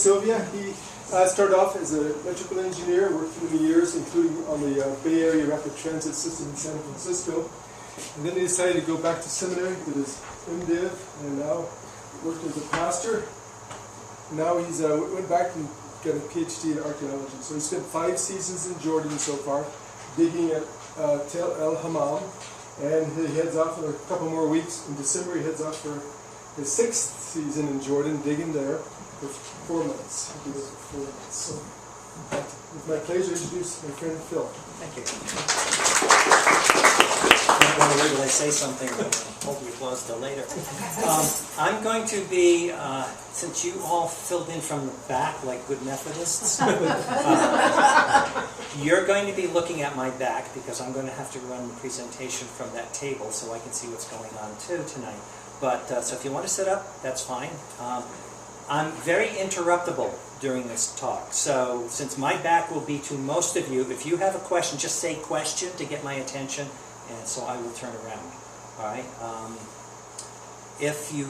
Silvia. He started off as an electrical engineer, worked for many years, including on the Bay Area Rapid Transit System in San Francisco. And then he decided to go back to seminary, did his MDiv, and now worked as a pastor. Now he's went back and got a PhD in archaeology. So he spent 5 seasons in Jordan so far, digging at Tel El Hammam. And he heads off in a couple more weeks. In December, he heads off for his 6th season in Jordan, digging there for 4 months. He'll be there for 4 months. So, it's my pleasure to introduce my friend Phil. Thank you. I'm going to wait till I say something, but hold the applause till later. I'm going to be, since you all filled in from the back like good Methodists, you're going to be looking at my back because I'm going to have to run the presentation from that table so I can see what's going on too tonight. But so if you want to sit up, that's fine. I'm very interruptible during this talk. So since my back will be to most of you, if you have a question, just say question to get my attention, and so I will turn around. All right. If you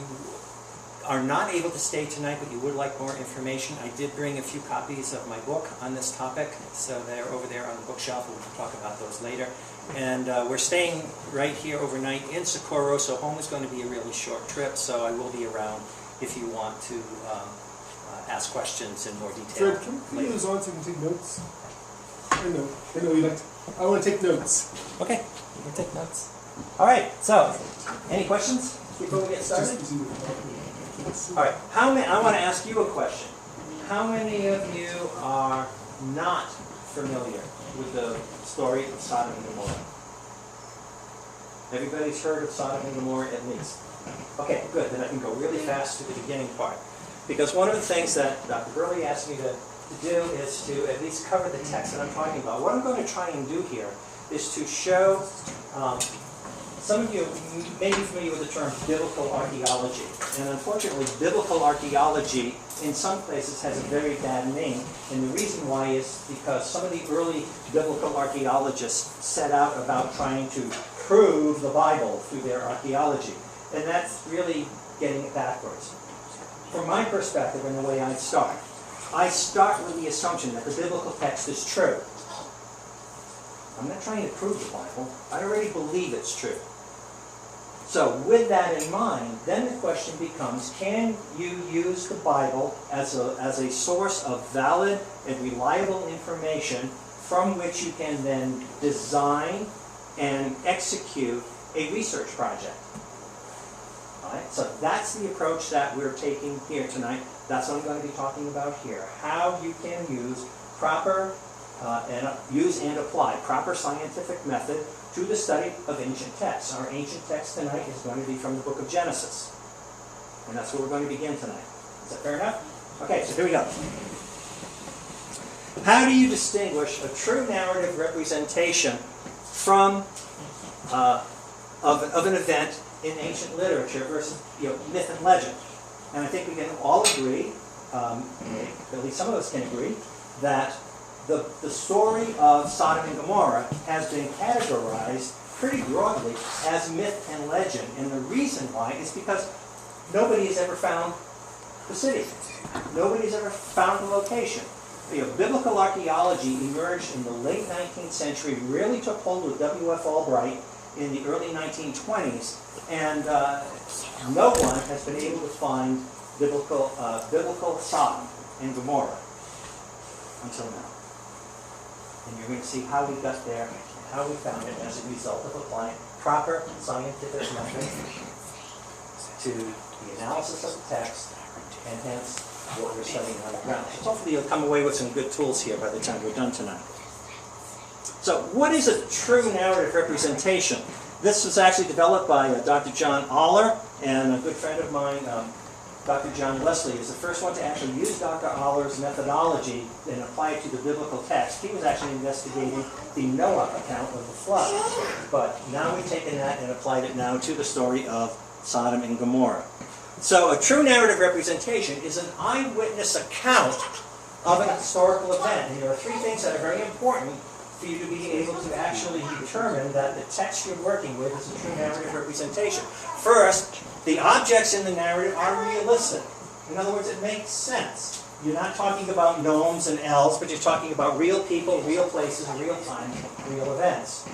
are not able to stay tonight, but you would like more information, I did bring a few copies of my book on this topic, so they're over there on the bookshelf. We'll talk about those later. And we're staying right here overnight in Socorro, so home is going to be a really short trip, so I will be around if you want to ask questions in more detail. Fred, can we use on so we can take notes? I know you like to. I want to take notes. Okay, you can take notes. All right, so any questions before we get started? All right, I want to ask you a question. How many of you are not familiar with the story of Sodom and Gomorrah? Everybody's heard of Sodom and Gomorrah at least. Okay, good. Then I can go really fast to the beginning part. Because one of the things that Dr. Burley asked me to do is to at least cover the text that I'm talking about. What I'm going to try and do here is to show, some of you may be familiar with the term biblical archaeology. And unfortunately, biblical archaeology in some places has a very bad name. And the reason why is because some of the early biblical archaeologists set out about trying to prove the Bible through their archaeology. And that's really getting it backwards. From my perspective and the way I start with the assumption that the biblical text is true. I'm not trying to prove the Bible. I already believe it's true. So with that in mind, then the question becomes, can you use the Bible as a source of valid and reliable information from which you can then design and execute a research project? So that's the approach that we're taking here tonight. That's what I'm going to be talking about here. How you can use and apply proper scientific method to the study of ancient texts. Our ancient text tonight is going to be from the book of Genesis. And that's where we're going to begin tonight. Is that fair enough? Okay, so here we go. How do you distinguish a true narrative representation from of an event in ancient literature versus myth and legend? And I think we can all agree, at least some of us can agree, that the story of Sodom and Gomorrah has been categorized pretty broadly as myth and legend. And the reason why is because nobody has ever found the city. Nobody's ever found the location. Biblical archaeology emerged in the late 19th century, really took hold with W.F. Albright in the early 1920s, and no one has been able to find biblical Sodom and Gomorrah until now. And you're going to see how we got there and how we found it as a result of applying proper scientific method to the analysis of the text, and hence what we're studying on the ground. So hopefully you'll come away with some good tools here by the time we're done tonight. So what is a true narrative representation? This was actually developed by Dr. John Aller, and a good friend of mine, Dr. John Wesley, is the first one to actually use Dr. Aller's methodology and apply it to the biblical text. He was actually investigating the Noah account of the flood. But now we've taken that and applied it now to the story of Sodom and Gomorrah. So a true narrative representation is an eyewitness account of an historical event. And there are 3 things that are very important for you to be able to actually determine that the text you're working with is a true narrative representation. First, the objects in the narrative are realistic. In other words, it makes sense. You're not talking about gnomes and elves, but you're talking about real people, real places, real time, real events.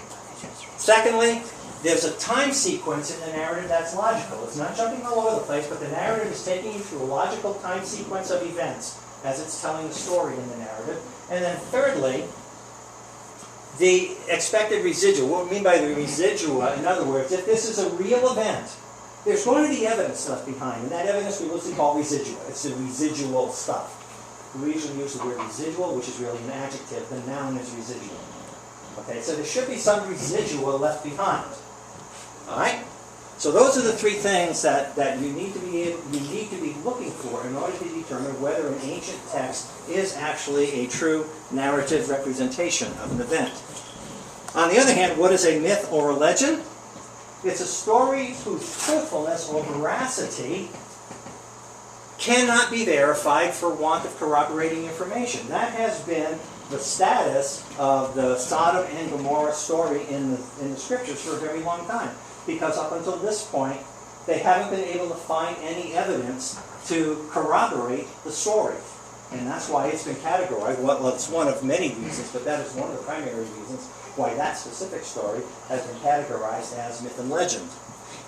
Secondly, there's a time sequence in the narrative that's logical. It's not jumping all over the place, but the narrative is taking you through a logical time sequence of events as it's telling the story in the narrative. And then thirdly, the expected residual. What we mean by the residua, in other words, if this is a real event, there's going to be evidence left behind, and that evidence we loosely call residua. It's the residual stuff. We usually use the word residual, which is really an adjective. The noun is residual. Okay, so there should be some residual left behind. All right? So those are the three things that you need to be looking for in order to determine whether an ancient text is actually a true narrative representation of an event. On the other hand, what is a myth or a legend? It's a story whose truthfulness or veracity cannot be verified for want of corroborating information. That has been the status of the Sodom and Gomorrah story in the scriptures for a very long time. Because up until this point, they haven't been able to find any evidence to corroborate the story. And that's why it's been categorized. Well, it's one of many reasons, but that is one of the primary reasons why that specific story has been categorized as myth and legend,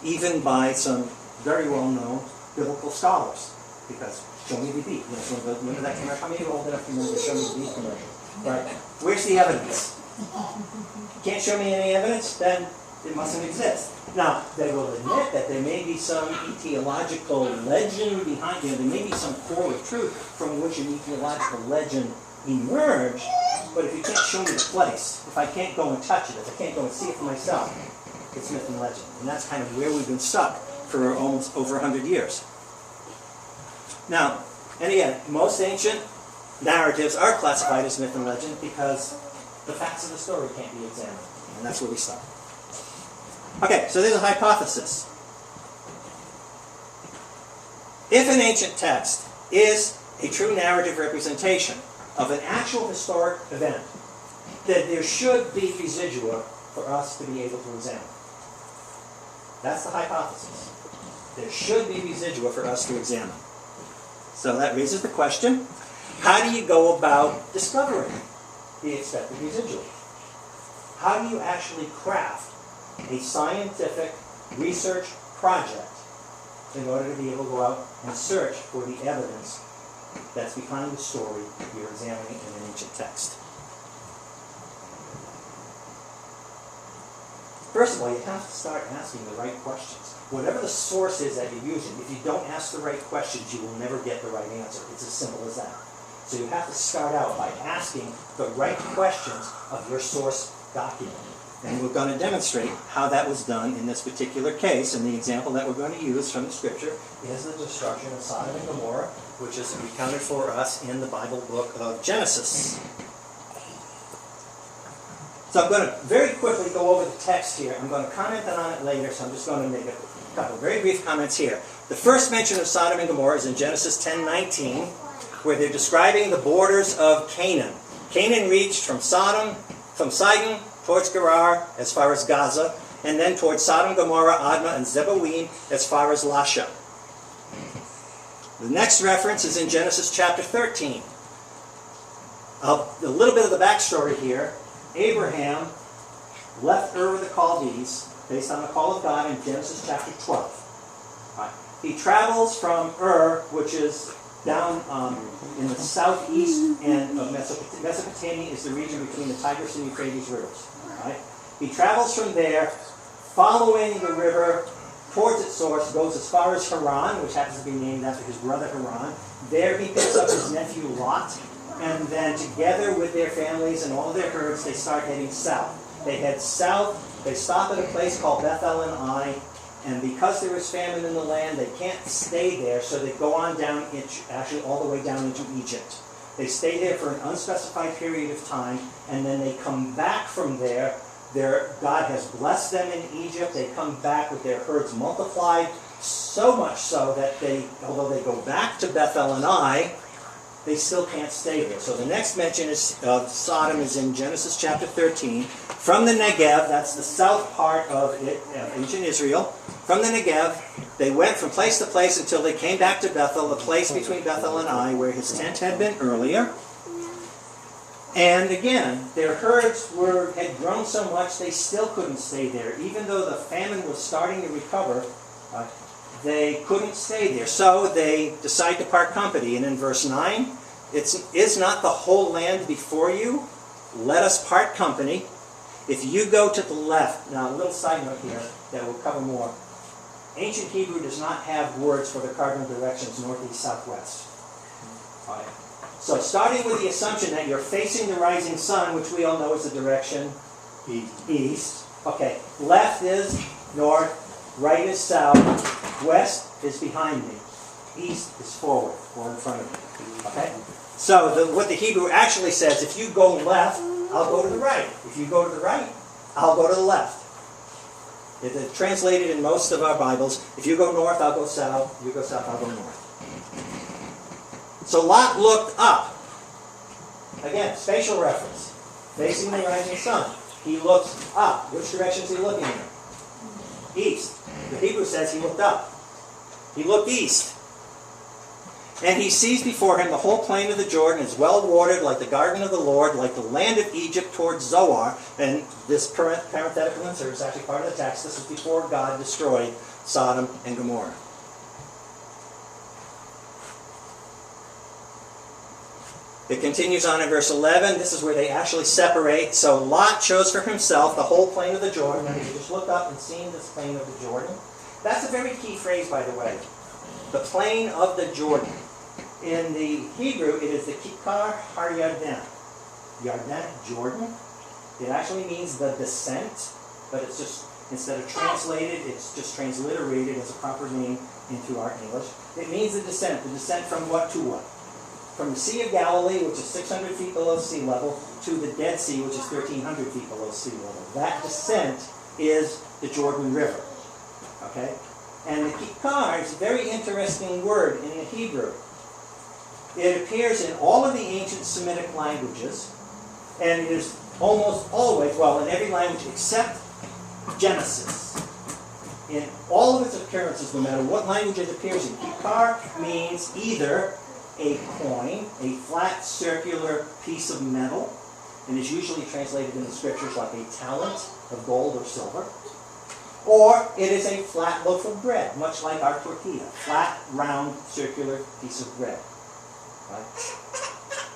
even by some very well-known biblical scholars. Because show me the beat. Remember that commercial? How many of you are old enough to remember the show me the beat commercial? Right? Where's the evidence? Can't show me any evidence? Then it mustn't exist. Now, they will admit that there may be some etiological legend behind it. There may be some core of truth from which an etiological legend emerged, but if you can't show me the place, if I can't go and touch it, if I can't go and see it for myself, it's myth and legend. And that's kind of where we've been stuck for almost over 100 years. Now, and again, most ancient narratives are classified as myth and legend because the facts of the story can't be examined. And that's where we start. Okay, so there's a hypothesis. If an ancient text is a true narrative representation of an actual historic event, then there should be residua for us to be able to examine. That's the hypothesis. There should be residua for us to examine. So that raises the question, how do you go about discovering the expected residual? How do you actually craft a scientific research project in order to be able to go out and search for the evidence that's behind the story you're examining in an ancient text? First of all, you have to start asking the right questions. Whatever the source is that you're using, if you don't ask the right questions, you will never get the right answer. It's as simple as that. So you have to start out by asking the right questions of your source document. And we're going to demonstrate how that was done in this particular case. And the example that we're going to use from the scripture is the destruction of Sodom and Gomorrah, which is recounted for us in the Bible book of Genesis. So I'm going to very quickly go over the text here. I'm going to comment on it later, so I'm just going to make a couple of very brief comments here. The first mention of Sodom and Gomorrah is in Genesis 10:19, where they're describing the borders of Canaan. Canaan reached from Sidon towards Gerar as far as Gaza, and then towards Sodom, Gomorrah, Admah, and Zeboim as far as Lasha. The next reference is in Genesis chapter 13. A little bit of the backstory here. Abraham left Ur of the Chaldees based on the call of God in Genesis chapter 12. Right. He travels from Ur, which is down in the southeast end of Mesopotamia, is the region between the Tigris and Euphrates rivers. Right? He travels from there, following the river towards its source, goes as far as Haran, which happens to be named after his brother Haran. There he picks up his nephew Lot, and then together with their families and all of their herds, they start heading south. They head south, they stop at a place called Beth-el and Ai, and because there is famine in the land, they can't stay there, so they go on down, actually all the way down into Egypt. They stay there for an unspecified period of time, and then they come back from there. God has blessed them in Egypt. They come back with their herds multiplied, so much so that although they go back to Beth-el and Ai, they still can't stay there. So the next mention of Sodom is in Genesis chapter 13. From the Negev, that's the south part of ancient Israel, from the Negev, they went from place to place until they came back to Bethel, the place between Bethel and Ai, where his tent had been earlier. And again, their herds had grown so much they still couldn't stay there. Even though the famine was starting to recover, they couldn't stay there. So they decide to part company. And in verse 9, is not the whole land before you? Let us part company. If you go to the left, now a little side note here that will cover more. Ancient Hebrew does not have words for the cardinal directions northeast, southwest. All right. So starting with the assumption that you're facing the rising sun, which we all know is the direction east. Okay, left is north, right is south, west is behind me, east is forward or in front of me. Okay? So what the Hebrew actually says, if you go left, I'll go to the right. If you go to the right, I'll go to the left. It's translated in most of our Bibles. If you go north, I'll go south. If you go south, I'll go north. So Lot looked up. Again, spatial reference. Facing the rising sun. He looks up. Which direction is he looking in? East. The Hebrew says he looked up. He looked east. And he sees before him the whole plain of the Jordan is well watered, like the garden of the Lord, like the land of Egypt towards Zoar. And this parenthetical insert is actually part of the text. This is before God destroyed Sodom and Gomorrah. It continues on in verse 11. This is where they actually separate. So Lot chose for himself the whole plain of the Jordan. And he just looked up and seen this plain of the Jordan. That's a very key phrase, by the way. The plain of the Jordan. In the Hebrew, it is the Kikar Har Yarden. Yarden, Jordan. It actually means the descent, but it's just, instead of translated, it's just transliterated as a proper name into our English. It means the descent from what to what? From the Sea of Galilee, which is 600 feet below sea level, to the Dead Sea, which is 1,300 feet below sea level. That descent is the Jordan River. Okay? And the Kikar is a very interesting word in the Hebrew. It appears in all of the ancient Semitic languages, and it is almost always, well, in every language except Genesis. In all of its appearances, no matter what language it appears in, Kikar means either a coin, a flat circular piece of metal, and is usually translated in the scriptures like a talent of gold or silver, or it is a flat loaf of bread, much like our tortilla, flat, round, circular piece of bread. Right?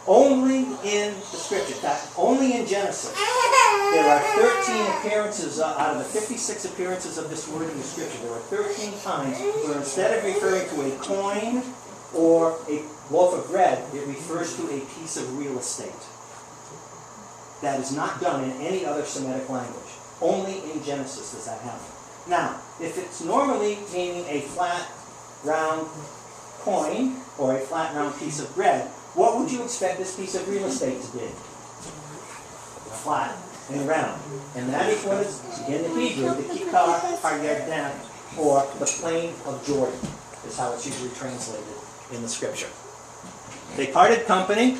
Only in the scripture, in fact, only in Genesis, there are 13 appearances out of the 56 appearances of this word in the scripture. There are 13 times where instead of referring to a coin or a loaf of bread, it refers to a piece of real estate. That is not done in any other Semitic language. Only in Genesis does that happen. Now, if it's normally meaning a flat, round coin or a flat, round piece of bread, what would you expect this piece of real estate to be? Flat and round. And that is what is, in the Hebrew, the Kikar Har Yarden, or the plain of Jordan, is how it's usually translated in the scripture. They parted company.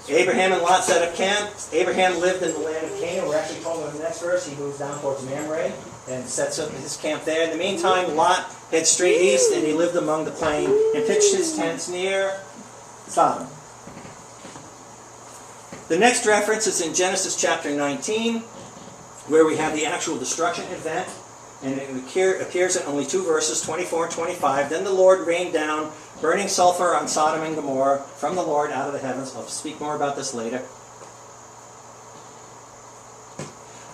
Abraham and Lot set up camp. Abraham lived in the land of Canaan. We're actually told in the next verse he moves down towards Mamre and sets up his camp there. In the meantime, Lot heads straight east, and he lived among the plain and pitched his tents near Sodom. The next reference is in Genesis chapter 19, where we have the actual destruction event, and it appears in only 2 verses, 24 and 25. Then the Lord rained down burning sulfur on Sodom and Gomorrah from the Lord out of the heavens. I'll speak more about this later.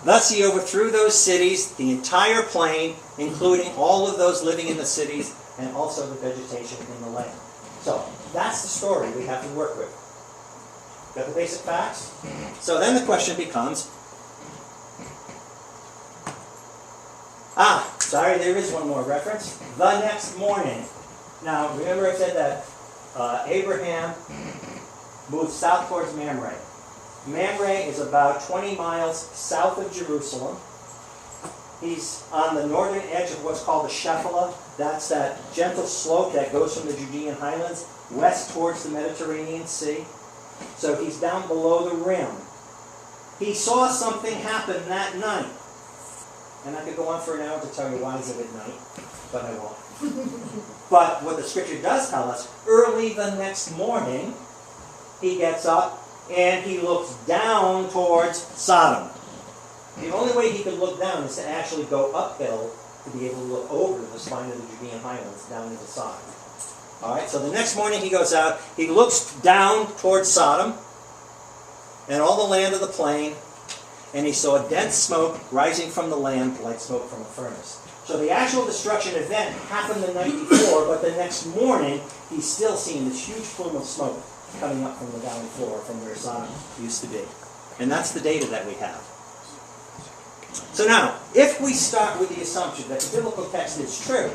Thus he overthrew those cities, the entire plain, including all of those living in the cities, and also the vegetation in the land. So, that's the story we have to work with. Got the basic facts? So then the question becomes, sorry, there is one more reference. The next morning. Now, remember I said that Abraham moved south towards Mamre. Mamre is about 20 miles south of Jerusalem. He's on the northern edge of what's called the Shephelah. That's that gentle slope that goes from the Judean highlands west towards the Mediterranean Sea. So he's down below the rim. He saw something happen that night. And I could go on for an hour to tell you why is it at night, but I won't. But what the scripture does tell us, early the next morning, he gets up and he looks down towards Sodom. The only way he could look down is to actually go uphill to be able to look over the spine of the Judean highlands down into Sodom. All right, so the next morning he goes out, he looks down towards Sodom and all the land of the plain, and he saw dense smoke rising from the land like smoke from a furnace. So the actual destruction event happened the night before, but the next morning he's still seeing this huge plume of smoke coming up from the valley floor from where Sodom used to be. And that's the data that we have. So now, if we start with the assumption that the biblical text is true,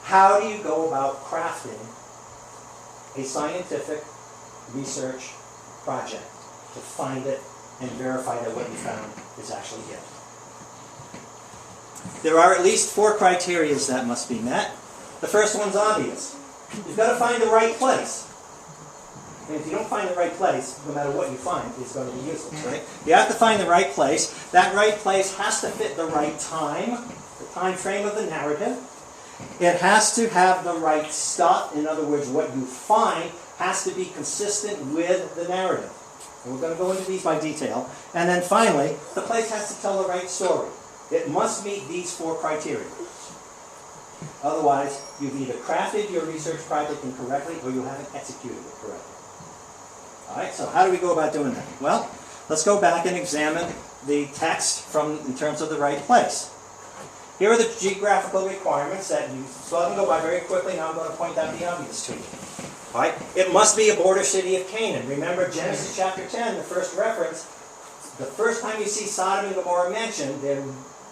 how do you go about crafting a scientific research project to find it and verify that what you found is actually it? There are at least 4 criteria that must be met. The first one's obvious. You've got to find the right place. And if you don't find the right place, no matter what you find, it's going to be useless, right? You have to find the right place. That right place has to fit the right time, the time frame of the narrative. It has to have the right stuff. In other words, what you find has to be consistent with the narrative. And we're going to go into these by detail. And then finally, the place has to tell the right story. It must meet these 4 criteria. Otherwise, you've either crafted your research project incorrectly or you haven't executed it correctly. All right, so how do we go about doing that? Well, let's go back and examine the text in terms of the right place. Here are the geographical requirements that you saw them go by very quickly. Now I'm going to point out the obvious to you. All right, it must be a border city of Canaan. Remember Genesis chapter 10, the first reference. The first time you see Sodom and Gomorrah mentioned, they're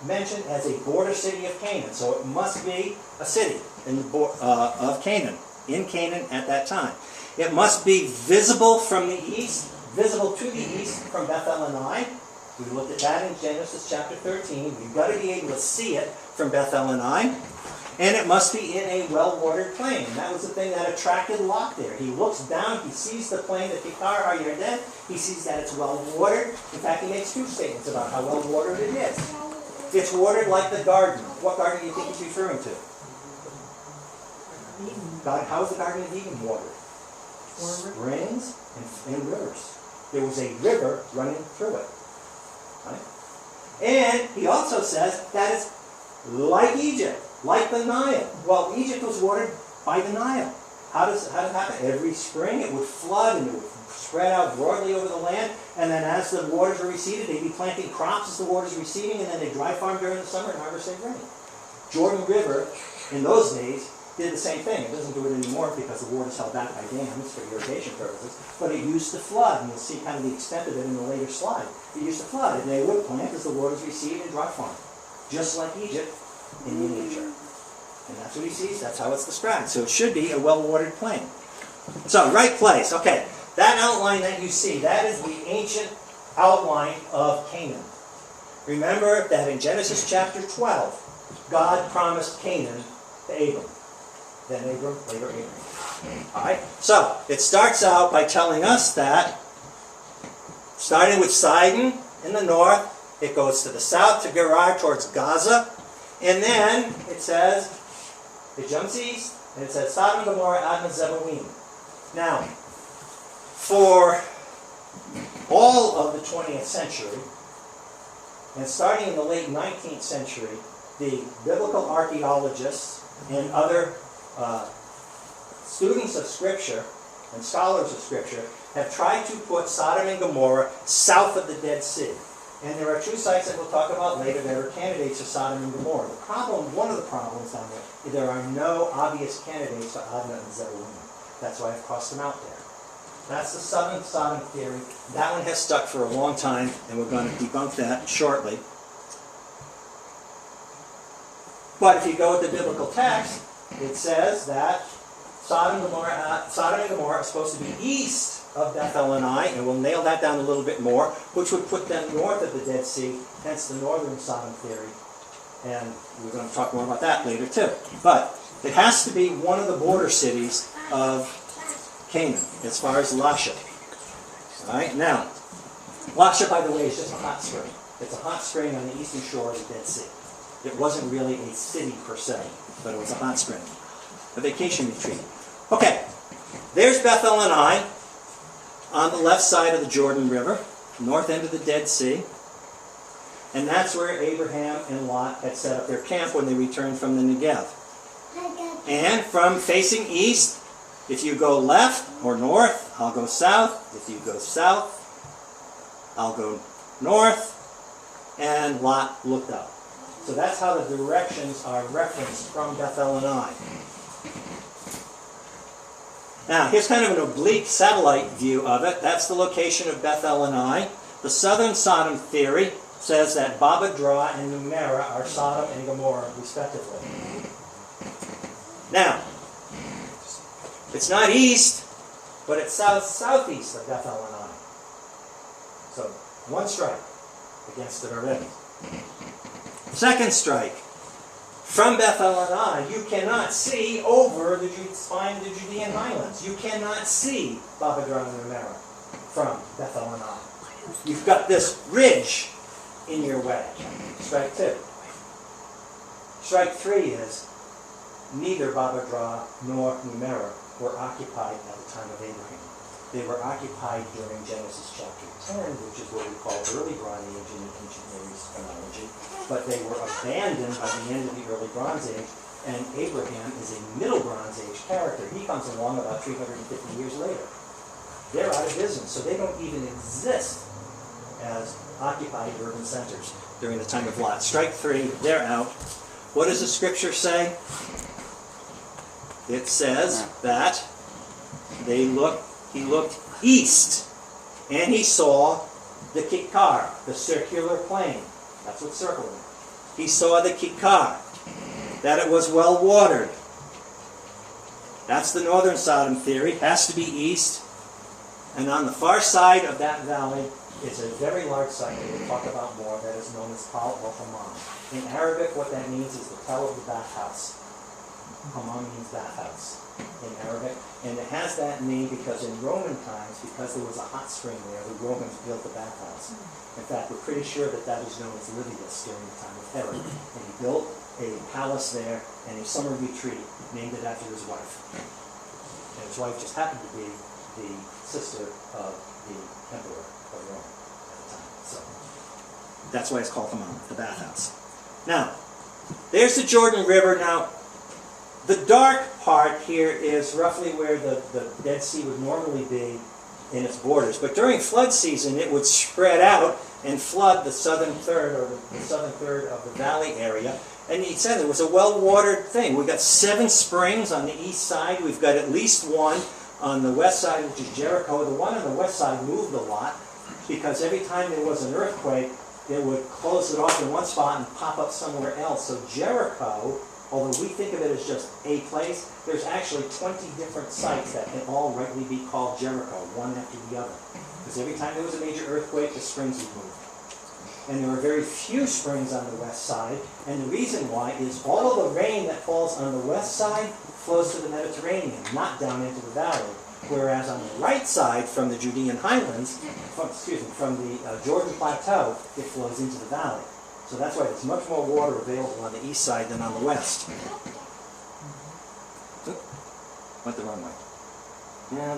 mentioned as a border city of Canaan. So it must be a city of Canaan, in Canaan at that time. It must be visible from the east, visible to the east from Bethel and Ai. We looked at that in Genesis chapter 13. You've got to be able to see it from Bethel and Ai. And it must be in a well-watered plain. That was the thing that attracted Lot there. He looks down, he sees the plain, the Tikar HaYarden. He sees that it's well-watered. In fact, he makes 2 statements about how well-watered it is. It's watered like the garden. What garden do you think he's referring to? God, how is the Garden of Eden watered? Springs and rivers. There was a river running through it. Right? And he also says that it's like Egypt, like the Nile. Well, Egypt was watered by the Nile. How did it happen? Every spring it would flood and it would spread out broadly over the land. And then as the waters were receded, they'd be planting crops as the waters receding, and then they'd dry farm during the summer and harvest their grain. Jordan River, in those days, did the same thing. It doesn't do it anymore because the water's held back by dams for irrigation purposes, but it used to flood, and you'll see kind of the extent of it in the later slide. It used to flood, and they would plant as the waters recede and dry farm, just like Egypt in miniature. And that's what he sees, that's how it's described. So it should be a well-watered plain. So, right place, okay. That outline that you see, that is the ancient outline of Canaan. Remember that in Genesis chapter 12, God promised Canaan to Abram. Then Abram, later Abraham. Alright, so it starts out by telling us that, starting with Sidon in the north, it goes to the south to Gerar towards Gaza, and then it says, it jumps east, and it says Sodom, Gomorrah, Admah, Zeboim. Now, for all of the 20th century, and starting in the late 19th century, the biblical archaeologists and other students of Scripture and scholars of Scripture have tried to put Sodom and Gomorrah south of the Dead Sea. And there are 2 sites that we'll talk about later that are candidates for Sodom and Gomorrah. The problem, one of the problems down there, is there are no obvious candidates for Admah and Zeboim. That's why I've crossed them out there. That's the southern Sodom theory. That one has stuck for a long time, and we're going to debunk that shortly. But if you go with the biblical text, it says that Sodom and Gomorrah are supposed to be east of Bethel and Ai, and we'll nail that down a little bit more, which would put them north of the Dead Sea, hence the northern Sodom theory. And we're going to talk more about that later too. But it has to be one of the border cities of Canaan, as far as Lasha. All right, now, Lasha, by the way, is just a hot spring. It's a hot spring on the eastern shore of the Dead Sea. It wasn't really a city per se, but it was a hot spring, a vacation retreat. Okay, there's Beth El on the left side of the Jordan River, north end of the Dead Sea. And that's where Abraham and Lot had set up their camp when they returned from the Negev. And from facing east, if you go left or north, I'll go south. If you go south, I'll go north. And Lot looked up. So that's how the directions are referenced from Beth El. Now, here's kind of an oblique satellite view of it. That's the location of Beth El. The southern Sodom theory says that Baba Dra and Numera are Sodom and Gomorrah, respectively. Now, it's not east, but it's southeast of Beth El. So, one strike against it already. Second strike. From Beth El, you cannot see over the spine of the Judean highlands. You cannot see Baba Dra and Numera from Beth El. You've got this ridge in your way. Strike 2. Strike 3 is neither Baba Dra nor Numera were occupied at the time of Abraham. They were occupied during Genesis chapter 10, which is what we call early Bronze Age in ancient Near East chronology. But they were abandoned by the end of the early Bronze Age, and Abraham is a Middle Bronze Age character. He comes along about 350 years later. They're out of business, so they don't even exist as occupied urban centers during the time of Lot. Strike 3, they're out. What does the scripture say? It says that he looked east, and he saw the Kikar, the circular plain. That's what's circling. He saw the Kikar, that it was well watered. That's the northern Sodom theory. Has to be east. And on the far side of that valley is a very large site that we'll talk about more that is known as Tal el-Hammam. In Arabic, what that means is the tell of the bathhouse. Hammam means bathhouse in Arabic. And it has that name because in Roman times, because there was a hot spring there, the Romans built the bathhouse. In fact, we're pretty sure that that is known as Livius during the time of Herod. And he built a palace there and a summer retreat, named it after his wife. And his wife just happened to be the sister of the emperor of Rome at the time. So that's why it's called Hammam, the bathhouse. Now, there's the Jordan River. Now, the dark part here is roughly where the Dead Sea would normally be in its borders. But during flood season, it would spread out and flood the southern third, or the southern third of the valley area. And he said it was a well-watered thing. We've got 7 springs on the east side. We've got at least one on the west side, which is Jericho. The one on the west side moved a lot because every time there was an earthquake, it would close it off in one spot and pop up somewhere else. So Jericho, although we think of it as just a place, there's actually 20 different sites that can all rightly be called Jericho, one after the other. Because every time there was a major earthquake, the springs would move. And there are very few springs on the west side, and the reason why is all of the rain that falls on the west side flows to the Mediterranean, not down into the valley. Whereas on the right side, from the Judean highlands, from the Jordan Plateau, it flows into the valley. So that's why there's much more water available on the east side than on the west. Went the wrong way. Yeah.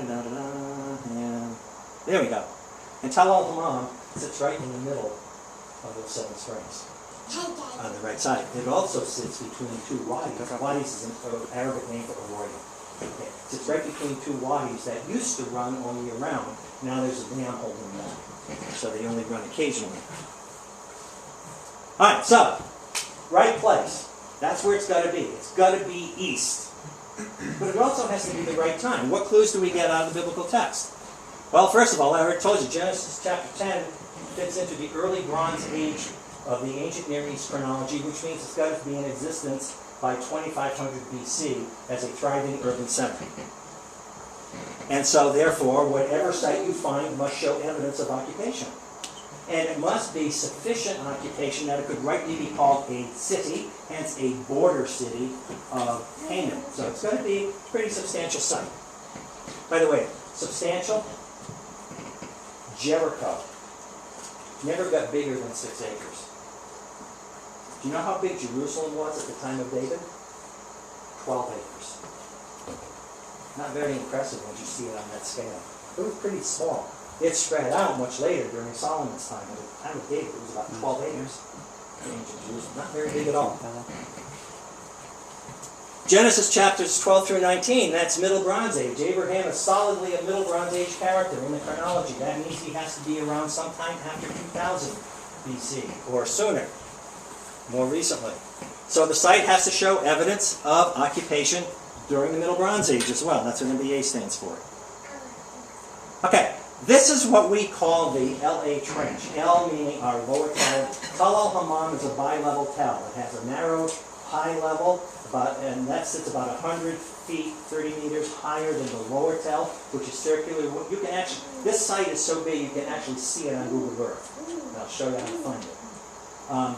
There we go. And Tal el-Hammam sits right in the middle of those 7 springs on the right side. It also sits between 2 wadis. Wadis is an Arabic name for arroyo. Okay. It sits right between 2 wadis that used to run all year round. Now there's a dam holding them back. So they only run occasionally. Alright, so, right place. That's where it's got to be. It's got to be east. But it also has to be the right time. What clues do we get out of the biblical text? Well, first of all, I already told you, Genesis chapter 10 fits into the early Bronze Age of the ancient Near East chronology, which means it's got to be in existence by 2500 BC as a thriving urban center. And so, therefore, whatever site you find must show evidence of occupation. and it must be sufficient occupation that it could rightly be called a city, hence a border city of Canaan. So it's going to be a pretty substantial site. By the way, substantial, Jericho never got bigger than 6 acres. Do you know how big Jerusalem was at the time of David? 12 acres. Not very impressive when you see it on that scale. It was pretty small. It spread out much later during Solomon's time. At the time of David, it was about 12 acres. Not very big at all. Genesis chapters 12 through 19, that's Middle Bronze Age. Abraham is solidly a Middle Bronze Age character in the chronology. That means he has to be around sometime after 2000 BC or sooner, more recently. So the site has to show evidence of occupation during the Middle Bronze Age as well. That's what MBA stands for. Okay, this is what we call the LA Trench. L meaning our lower tell. Tal al-Hammam is a bi-level tell. It has a narrow, high level, and that sits about 100 feet, 30 meters higher than the lower tell, which is circular. You can actually, this site is so big you can actually see it on Google Earth. And I'll show you how to find it.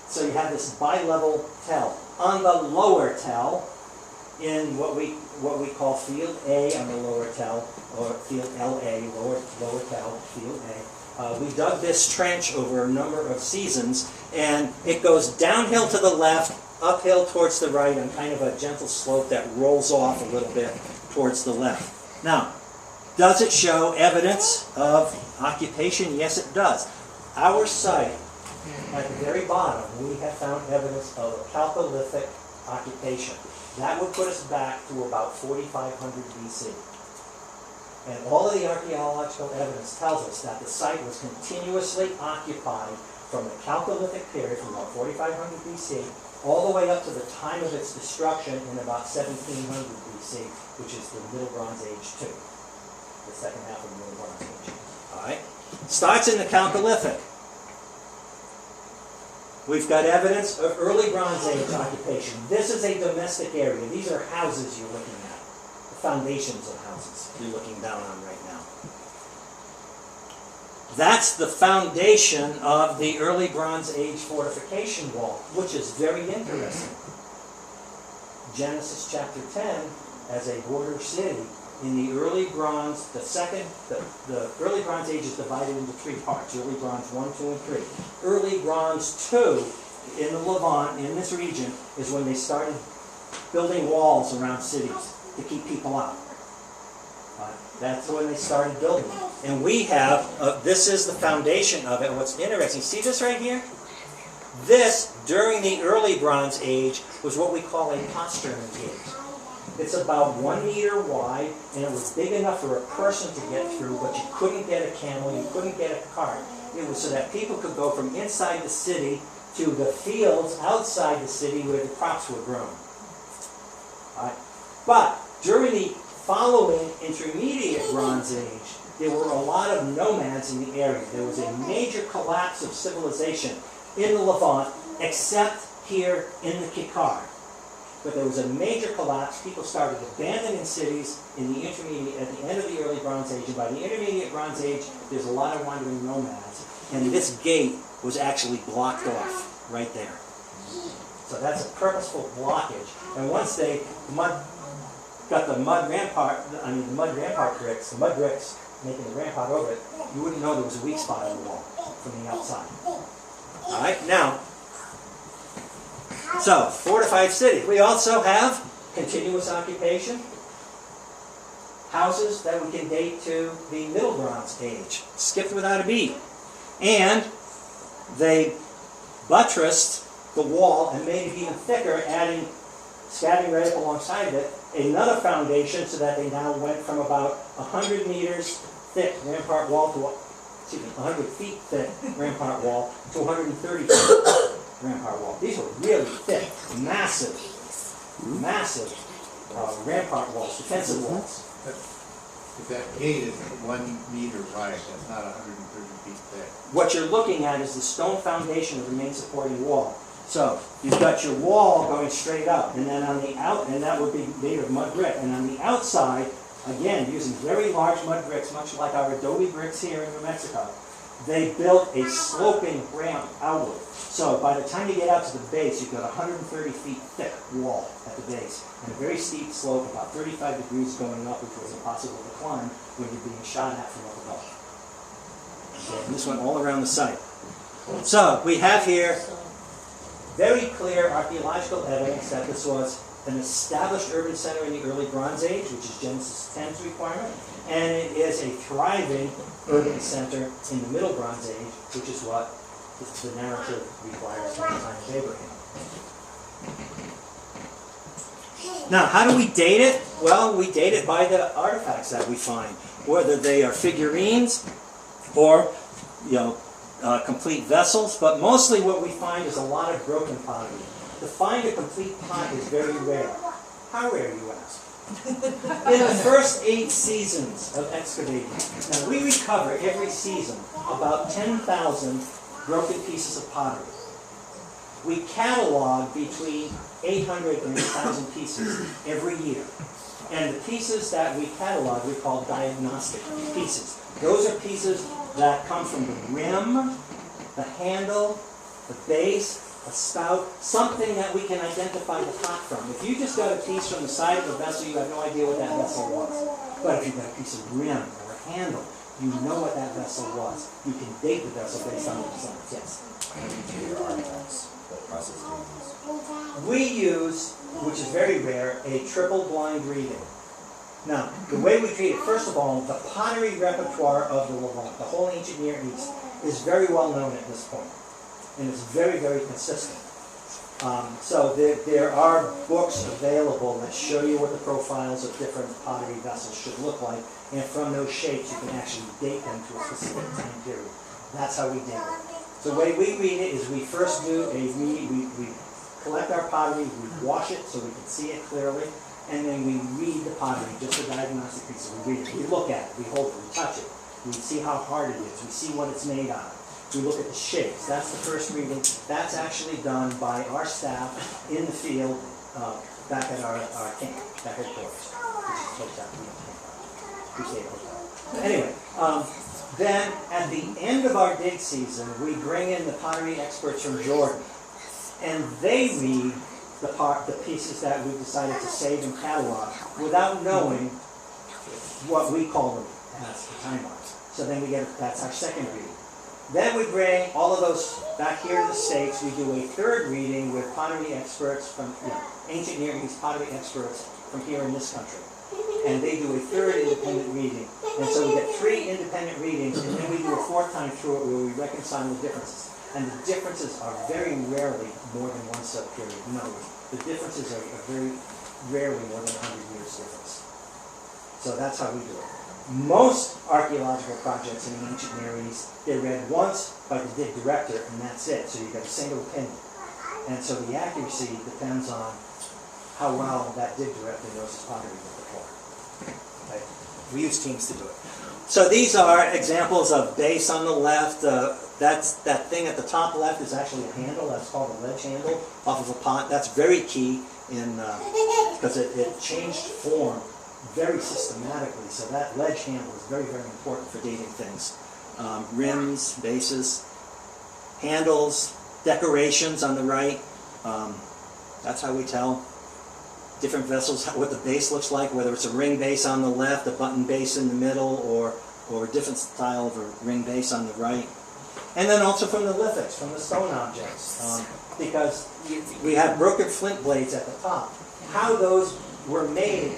So you have this bi-level tell. On the lower tell, in what we call field A on the lower tell, or field LA, lower tell, field A. We dug this trench over a number of seasons, and it goes downhill to the left, uphill towards the right, on kind of a gentle slope that rolls off a little bit towards the left. Now, does it show evidence of occupation? Yes, it does. Our site, at the very bottom, we have found evidence of a Chalcolithic occupation. That would put us back to about 4500 BC. And all of the archaeological evidence tells us that the site was continuously occupied from the Chalcolithic period, from about 4500 BC, all the way up to the time of its destruction in about 1700 BC, which is the Middle Bronze Age 2, the second half of the Middle Bronze Age. All right? Starts in the Chalcolithic. We've got evidence of early Bronze Age occupation. This is a domestic area. These are houses you're looking at. The foundations of houses you're looking down on right now. That's the foundation of the early Bronze Age fortification wall, which is very interesting. Genesis chapter 10, as a border city, in the early Bronze, the early Bronze Age is divided into 3 parts. Early Bronze 1, 2, and 3. Early Bronze 2, in the Levant, in this region, is when they started building walls around cities to keep people out. That's when they started building. And we have, this is the foundation of it. What's interesting, see this right here? This, during the early Bronze Age, was what we call a postern gate. It's about 1 meter wide, and it was big enough for a person to get through, but you couldn't get a camel, you couldn't get a cart. It was so that people could go from inside the city to the fields outside the city where the crops were grown. All right. But during the following intermediate Bronze Age, there were a lot of nomads in the area. There was a major collapse of civilization in the Levant, except here in the Kikar. But there was a major collapse. People started abandoning cities in the intermediate, at the end of the early Bronze Age. And by the intermediate Bronze Age, there's a lot of wandering nomads. And this gate was actually blocked off right there. So that's a purposeful blockage. And once they got the mud rampart bricks, the mud bricks making the rampart over it, you wouldn't know there was a weak spot in the wall from the outside. All right, now, so, fortified city. We also have continuous occupation, houses that we can date to the Middle Bronze Age, skipped without a beat. And they buttressed the wall and made it even thicker, scattering right up alongside of it, another foundation so that they now went from about 100 meters thick rampart wall to, 100 feet thick rampart wall to 130 feet rampart wall. These were really thick, massive rampart walls, defensive walls. If that gate is 1 meter wide, that's not 130 feet thick. What you're looking at is the stone foundation of the main supporting wall. So you've got your wall going straight up, and then on the out, and that would be made of mud brick. And on the outside, again, using very large mud bricks, much like our adobe bricks here in New Mexico, they built a sloping ramp outward. So by the time you get out to the base, you've got a 130 feet thick wall at the base, and a very steep slope, about 35 degrees going up, which was impossible to climb when you're being shot at from up above. Okay, and this went all around the site. So we have here very clear archaeological evidence that this was an established urban center in the early Bronze Age, which is Genesis 10's requirement, and it is a thriving urban center in the Middle Bronze Age, which is what the narrative requires from the time of Abraham. Now, how do we date it? Well, we date it by the artifacts that we find, whether they are figurines or, complete vessels. But mostly what we find is a lot of broken pottery. To find a complete pot is very rare. How rare, you ask? In the first 8 seasons of excavating, now we recover every season about 10,000 broken pieces of pottery. We catalog between 800 and 1,000 pieces every year. And the pieces that we catalog we call diagnostic pieces. Those are pieces that come from the rim, the handle, the base, a spout, something that we can identify the pot from. If you just got a piece from the side of a vessel, you have no idea what that vessel was. But if you've got a piece of rim or a handle, you know what that vessel was. You can date the vessel based on the design. Yes? How do you do your artifacts? What process do you use? We use, which is very rare, a triple blind reading. Now, the way we treat it, first of all, the pottery repertoire of the Levant, the whole ancient Near East, is very well known at this point. And it's very, very consistent. So there are books available that show you what the profiles of different pottery vessels should look like, and from those shapes you can actually date them to a specific time period. That's how we date it. So the way we read it is we first do a read, we collect our pottery, we wash it so we can see it clearly, and then we read the pottery, just a diagnostic piece. So we read it, we look at it, we hold it, we touch it, we see how hard it is, we see what it's made out of. We look at the shapes. That's the first reading. That's actually done by our staff in the field back at our camp, our headquarters, which is hotel. We stay at hotel. Anyway, then at the end of our dig season, we bring in the pottery experts from Jordan, and they read the pieces that we decided to save and catalog without knowing what we call them as the time marks. So then that's our second reading. Then we bring all of those back here to the States. We do a third reading with pottery experts from ancient Near East pottery experts from here in this country. And they do a third independent reading. And so we get 3 independent readings, and then we do a 4th time through it where we reconcile the differences. And the differences are very rarely more than 1 sub-period. In other words, the differences are very rarely more than 100 years difference. So that's how we do it. Most archaeological projects in the ancient Near East, they're read once by the dig director, and that's it. So you get a single opinion. And so the accuracy depends on how well that dig director knows his pottery repertoire. Okay? We use teams to do it. So these are examples of base on the left. That thing at the top left is actually a handle. That's called a ledge handle off of a pot. That's very key because it changed form very systematically, so that ledge handle is very, very important for dating things. Rims, bases, handles, decorations on the right. That's how we tell different vessels what the base looks like, whether it's a ring base on the left, a button base in the middle, or a different style of a ring base on the right. And then also from the lithics, from the stone objects, because we have broken flint blades at the top. How those were made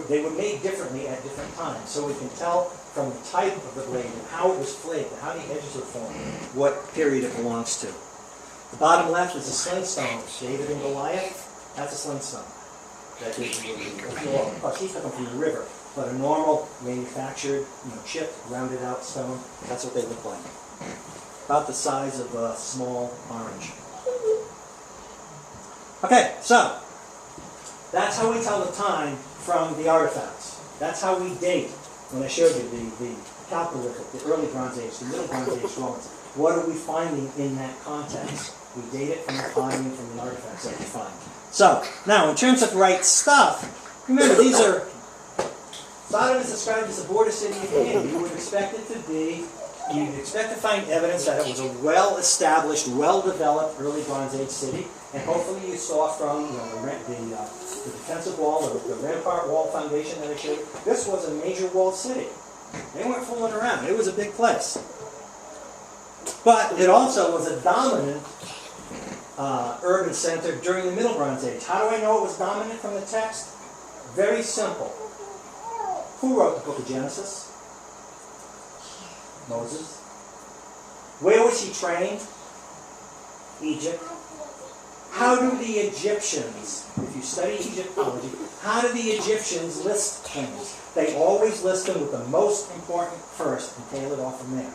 they were made differently at different times. So we can tell from the type of the blade and how it was flaked and how the edges were formed, what period it belongs to. The bottom left is a slingstone. David and Goliath, that's a slingstone. That is of course, he took them from the river, but a normal manufactured, chipped, rounded out stone, that's what they look like. About the size of a small orange. Okay, so that's how we tell the time from the artifacts. That's how we date. When I showed you the Chalcolithic, the early Bronze Age, the Middle Bronze Age Romans, what are we finding in that context? We date it from the pottery and from the artifacts that we find. So, now in terms of right stuff, remember these are, Sodom is described as a border city of Canaan. You would expect it to be you'd expect to find evidence that it was a well-established, well-developed early Bronze Age city, and hopefully you saw from the defensive wall, the rampart wall foundation that I showed you, this was a major walled city. They weren't fooling around. It was a big place. But it also was a dominant urban center during the Middle Bronze Age. How do I know it was dominant from the text? Very simple. Who wrote the book of Genesis? Moses. Where was he trained? Egypt. How do the Egyptians, if you study Egyptology, how do the Egyptians list things? They always list them with the most important first and tail it off from there.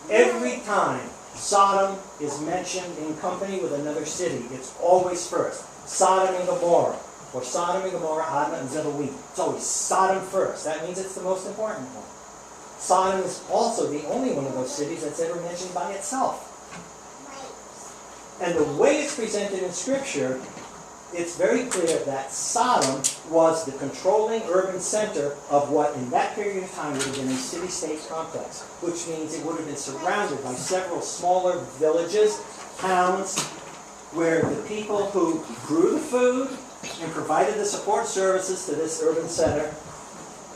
Every time Sodom is mentioned in company with another city, it's always first. Sodom and Gomorrah, or Sodom and Gomorrah, Admah and Zeboim. It's always Sodom first. That means it's the most important one. Sodom is also the only one of those cities that's ever mentioned by itself. And the way it's presented in Scripture, it's very clear that Sodom was the controlling urban center of what in that period of time would have been a city-state complex, which means it would have been surrounded by several smaller villages, towns, where the people who grew the food and provided the support services to this urban center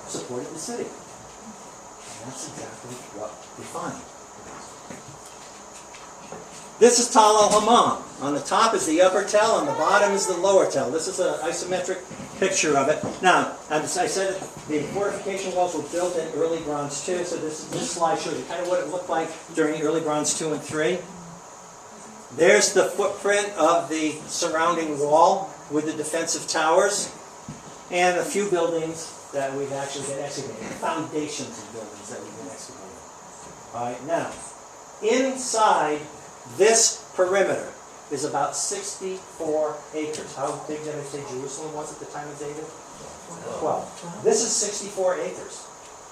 supported the city. And that's exactly what we find. This is Tal el-Hammam. On the top is the upper tell, on the bottom is the lower tell. This is an isometric picture of it. Now, as I said, the fortification walls were built in early Bronze II, so this slide shows you kind of what it looked like during early Bronze II and III. There's the footprint of the surrounding wall with the defensive towers, and a few buildings that we've actually been excavating, foundations of buildings that we've been excavating. All right, now, inside this perimeter is about 64 acres. How big did I say Jerusalem was at the time of David? 12. This is 64 acres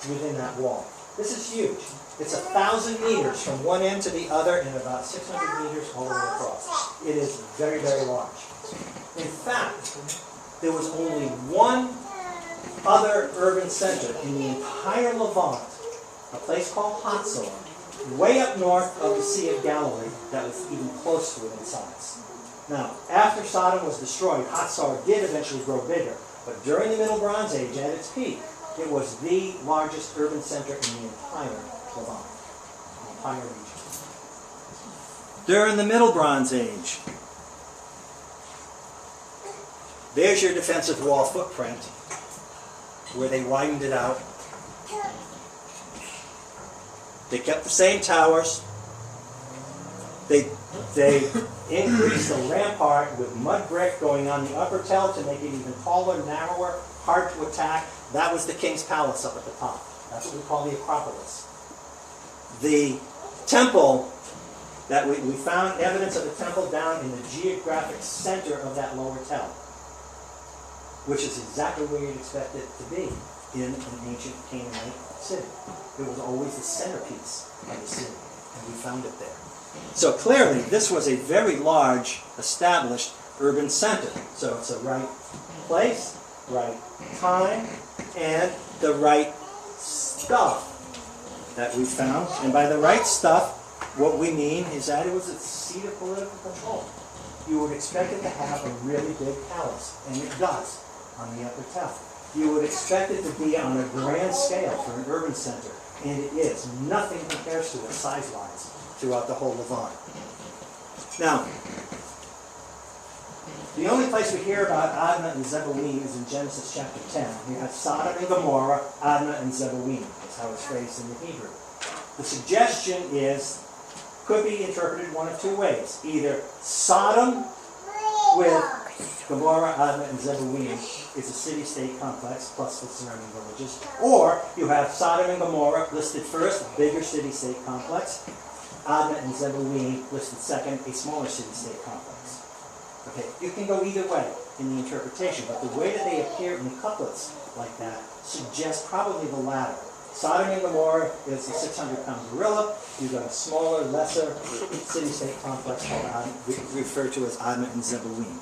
within that wall. This is huge. It's 1,000 meters from one end to the other and about 600 meters all the way across. It is very, very large. In fact, there was only one other urban center in the entire Levant, a place called Hatzor, way up north of the Sea of Galilee, that was even close to it in size. Now, after Sodom was destroyed, Hatzor did eventually grow bigger, but during the Middle Bronze Age, at its peak, it was the largest urban center in the entire Levant, the entire region. During the Middle Bronze Age, there's your defensive wall footprint, where they widened it out. They kept the same towers. They increased the rampart with mud brick going on the upper tell to make it even taller, narrower, hard to attack. That was the king's palace up at the top. That's what we call the Acropolis. The temple, that we found evidence of the temple down in the geographic center of that lower tell, which is exactly where you'd expect it to be in an ancient Canaanite city. It was always the centerpiece of the city, and we found it there. So clearly, this was a very large, established urban center. So it's the right place, right time, and the right stuff that we found. And by the right stuff, what we mean is that it was a seat of political control. You would expect it to have a really big palace, and it does on the upper tell. You would expect it to be on a grand scale for an urban center, and it is. Nothing compares to it size-wise throughout the whole Levant. Now, the only place we hear about Admah and Zeboim is in Genesis chapter 10. We have Sodom and Gomorrah, Admah and Zeboim. That's how it's phrased in the Hebrew. The suggestion could be interpreted one of two ways. Either Sodom with Gomorrah, Admah, and Zeboim is a city-state complex, plus the surrounding villages. Or you have Sodom and Gomorrah listed first, a bigger city-state complex. Admah and Zeboim listed second, a smaller city-state complex. Okay, you can go either way in the interpretation, but the way that they appear in couplets like that suggests probably the latter. Sodom and Gomorrah is the 600-pound gorilla. You've got a smaller, lesser city-state complex called referred to as Admah and Zeboim.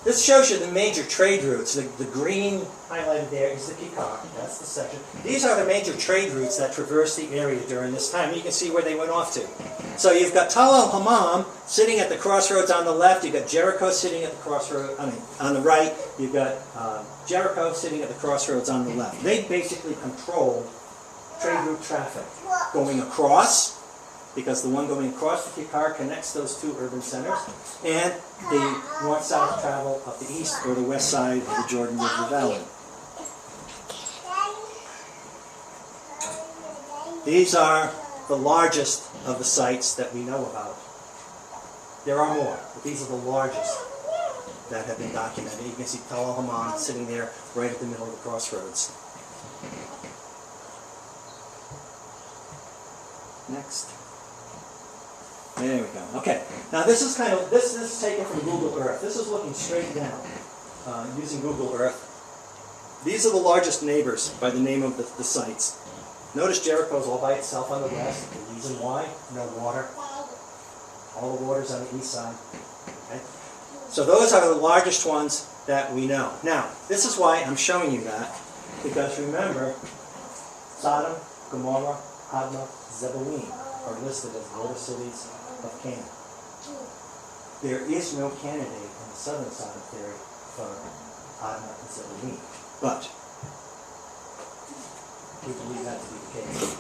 This shows you the major trade routes. The green highlighted there is the Kikar. That's the section. These are the major trade routes that traverse the area during this time. You can see where they went off to. So you've got Tal al-Hammam sitting at the crossroads on the left. You've got Jericho sitting at the crossroads, on the right. You've got Jericho sitting at the crossroads on the left. They basically control trade route traffic going across, because the one going across the Kikar connects those two urban centers, and the north-south travel up the east or the west side of the Jordan River Valley. These are the largest of the sites that we know about. There are more, but these are the largest that have been documented. You can see Tal al-Hammam sitting there right at the middle of the crossroads. Next. There we go. Okay. Now this is this is taken from Google Earth. This is looking straight down using Google Earth. These are the largest neighbors by the name of the sites. Notice Jericho's all by itself on the west. The reason why? No water. All the water's on the east side. Okay? So those are the largest ones that we know. Now, this is why I'm showing you that, because remember, Sodom, Gomorrah, Admah, Zeboim are listed as border cities of Canaan. There is no candidate in the southern side of theory for Admah and Zeboim, but we believe that to be the case.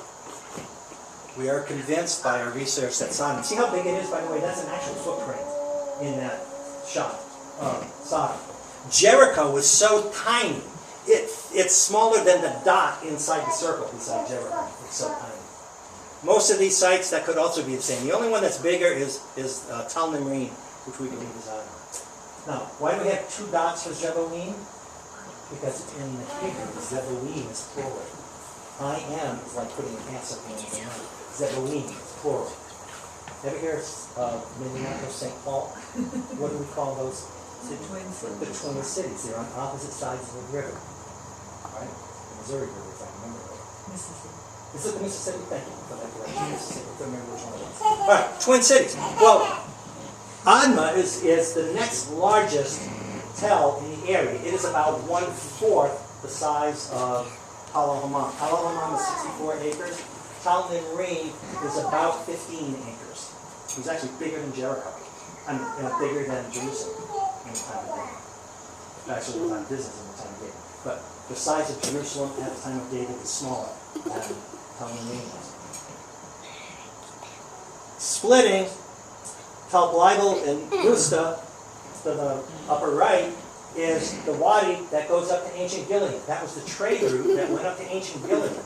We are convinced by our research that Sodom, see how big it is, by the way? That's an actual footprint in that shot of Sodom. Jericho was so tiny, it's smaller than the dot inside the circle beside Jericho. It's so tiny. Most of these sites, that could also be the same. The only one that's bigger is Tal Nimrim, which we believe is Admah. Now, why do we have two dots for Zeboim? Because in the Hebrew, Zeboim is plural. I am is like putting an S at the end of the word. Zeboim is plural. Ever hear Minneapolis, St. Paul? What do we call those? The twin cities. The twin cities. They're on opposite sides of the river. Right? The Missouri River, if I remember right. Mississippi. Is it the Mississippi? Thank you for that correction. Mississippi. I don't remember which one it was. All right, twin cities. Well, Admah is the next largest tell in the area. It is about 1/4 the size of Tal al-Hammam. Tal al-Hammam is 64 acres. Tal Nimrim is about 15 acres. It was actually bigger than Jericho. I mean, bigger than Jerusalem in the time of David. Actually, it was not business in the time of David. But the size of Jerusalem at the time of David is smaller than Tal Nimrim was. Splitting Tal Bleibel and Gusta to the upper right is the wadi that goes up to ancient Gilead. That was the trade route that went up to ancient Gilead,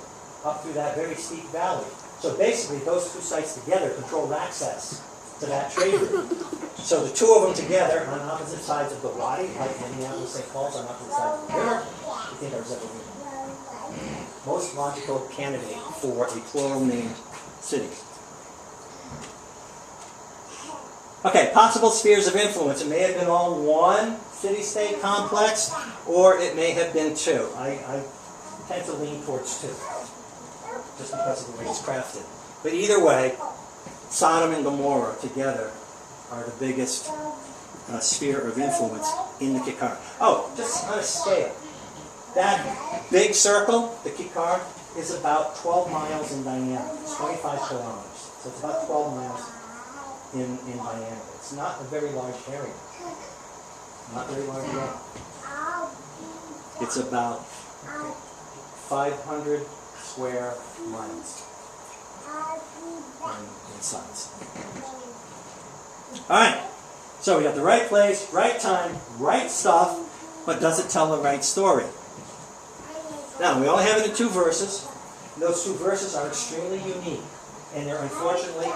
up through that very steep valley. So basically, those two sites together controlled access to that trade route. So the two of them together on opposite sides of the wadi, like Minneapolis, St. Paul's on opposite sides of the river, we think are Zeboim. Most logical candidate for a plural named city. Okay, possible spheres of influence. It may have been all one city-state complex, or it may have been two. I tend to lean towards two, just because of the way it's crafted. But either way, Sodom and Gomorrah together are the biggest sphere of influence in the Kikar. Oh, just on a scale. That big circle, the Kikar, is about 12 miles in diameter. It's 25 kilometers. So it's about 12 miles in diameter. It's not a very large area. Not very large at all. It's about 500 square miles in size. Alright, so we got the right place, right time, right stuff, but does it tell the right story? Now, we only have it in 2 verses. Those 2 verses are extremely unique. And they're unfortunately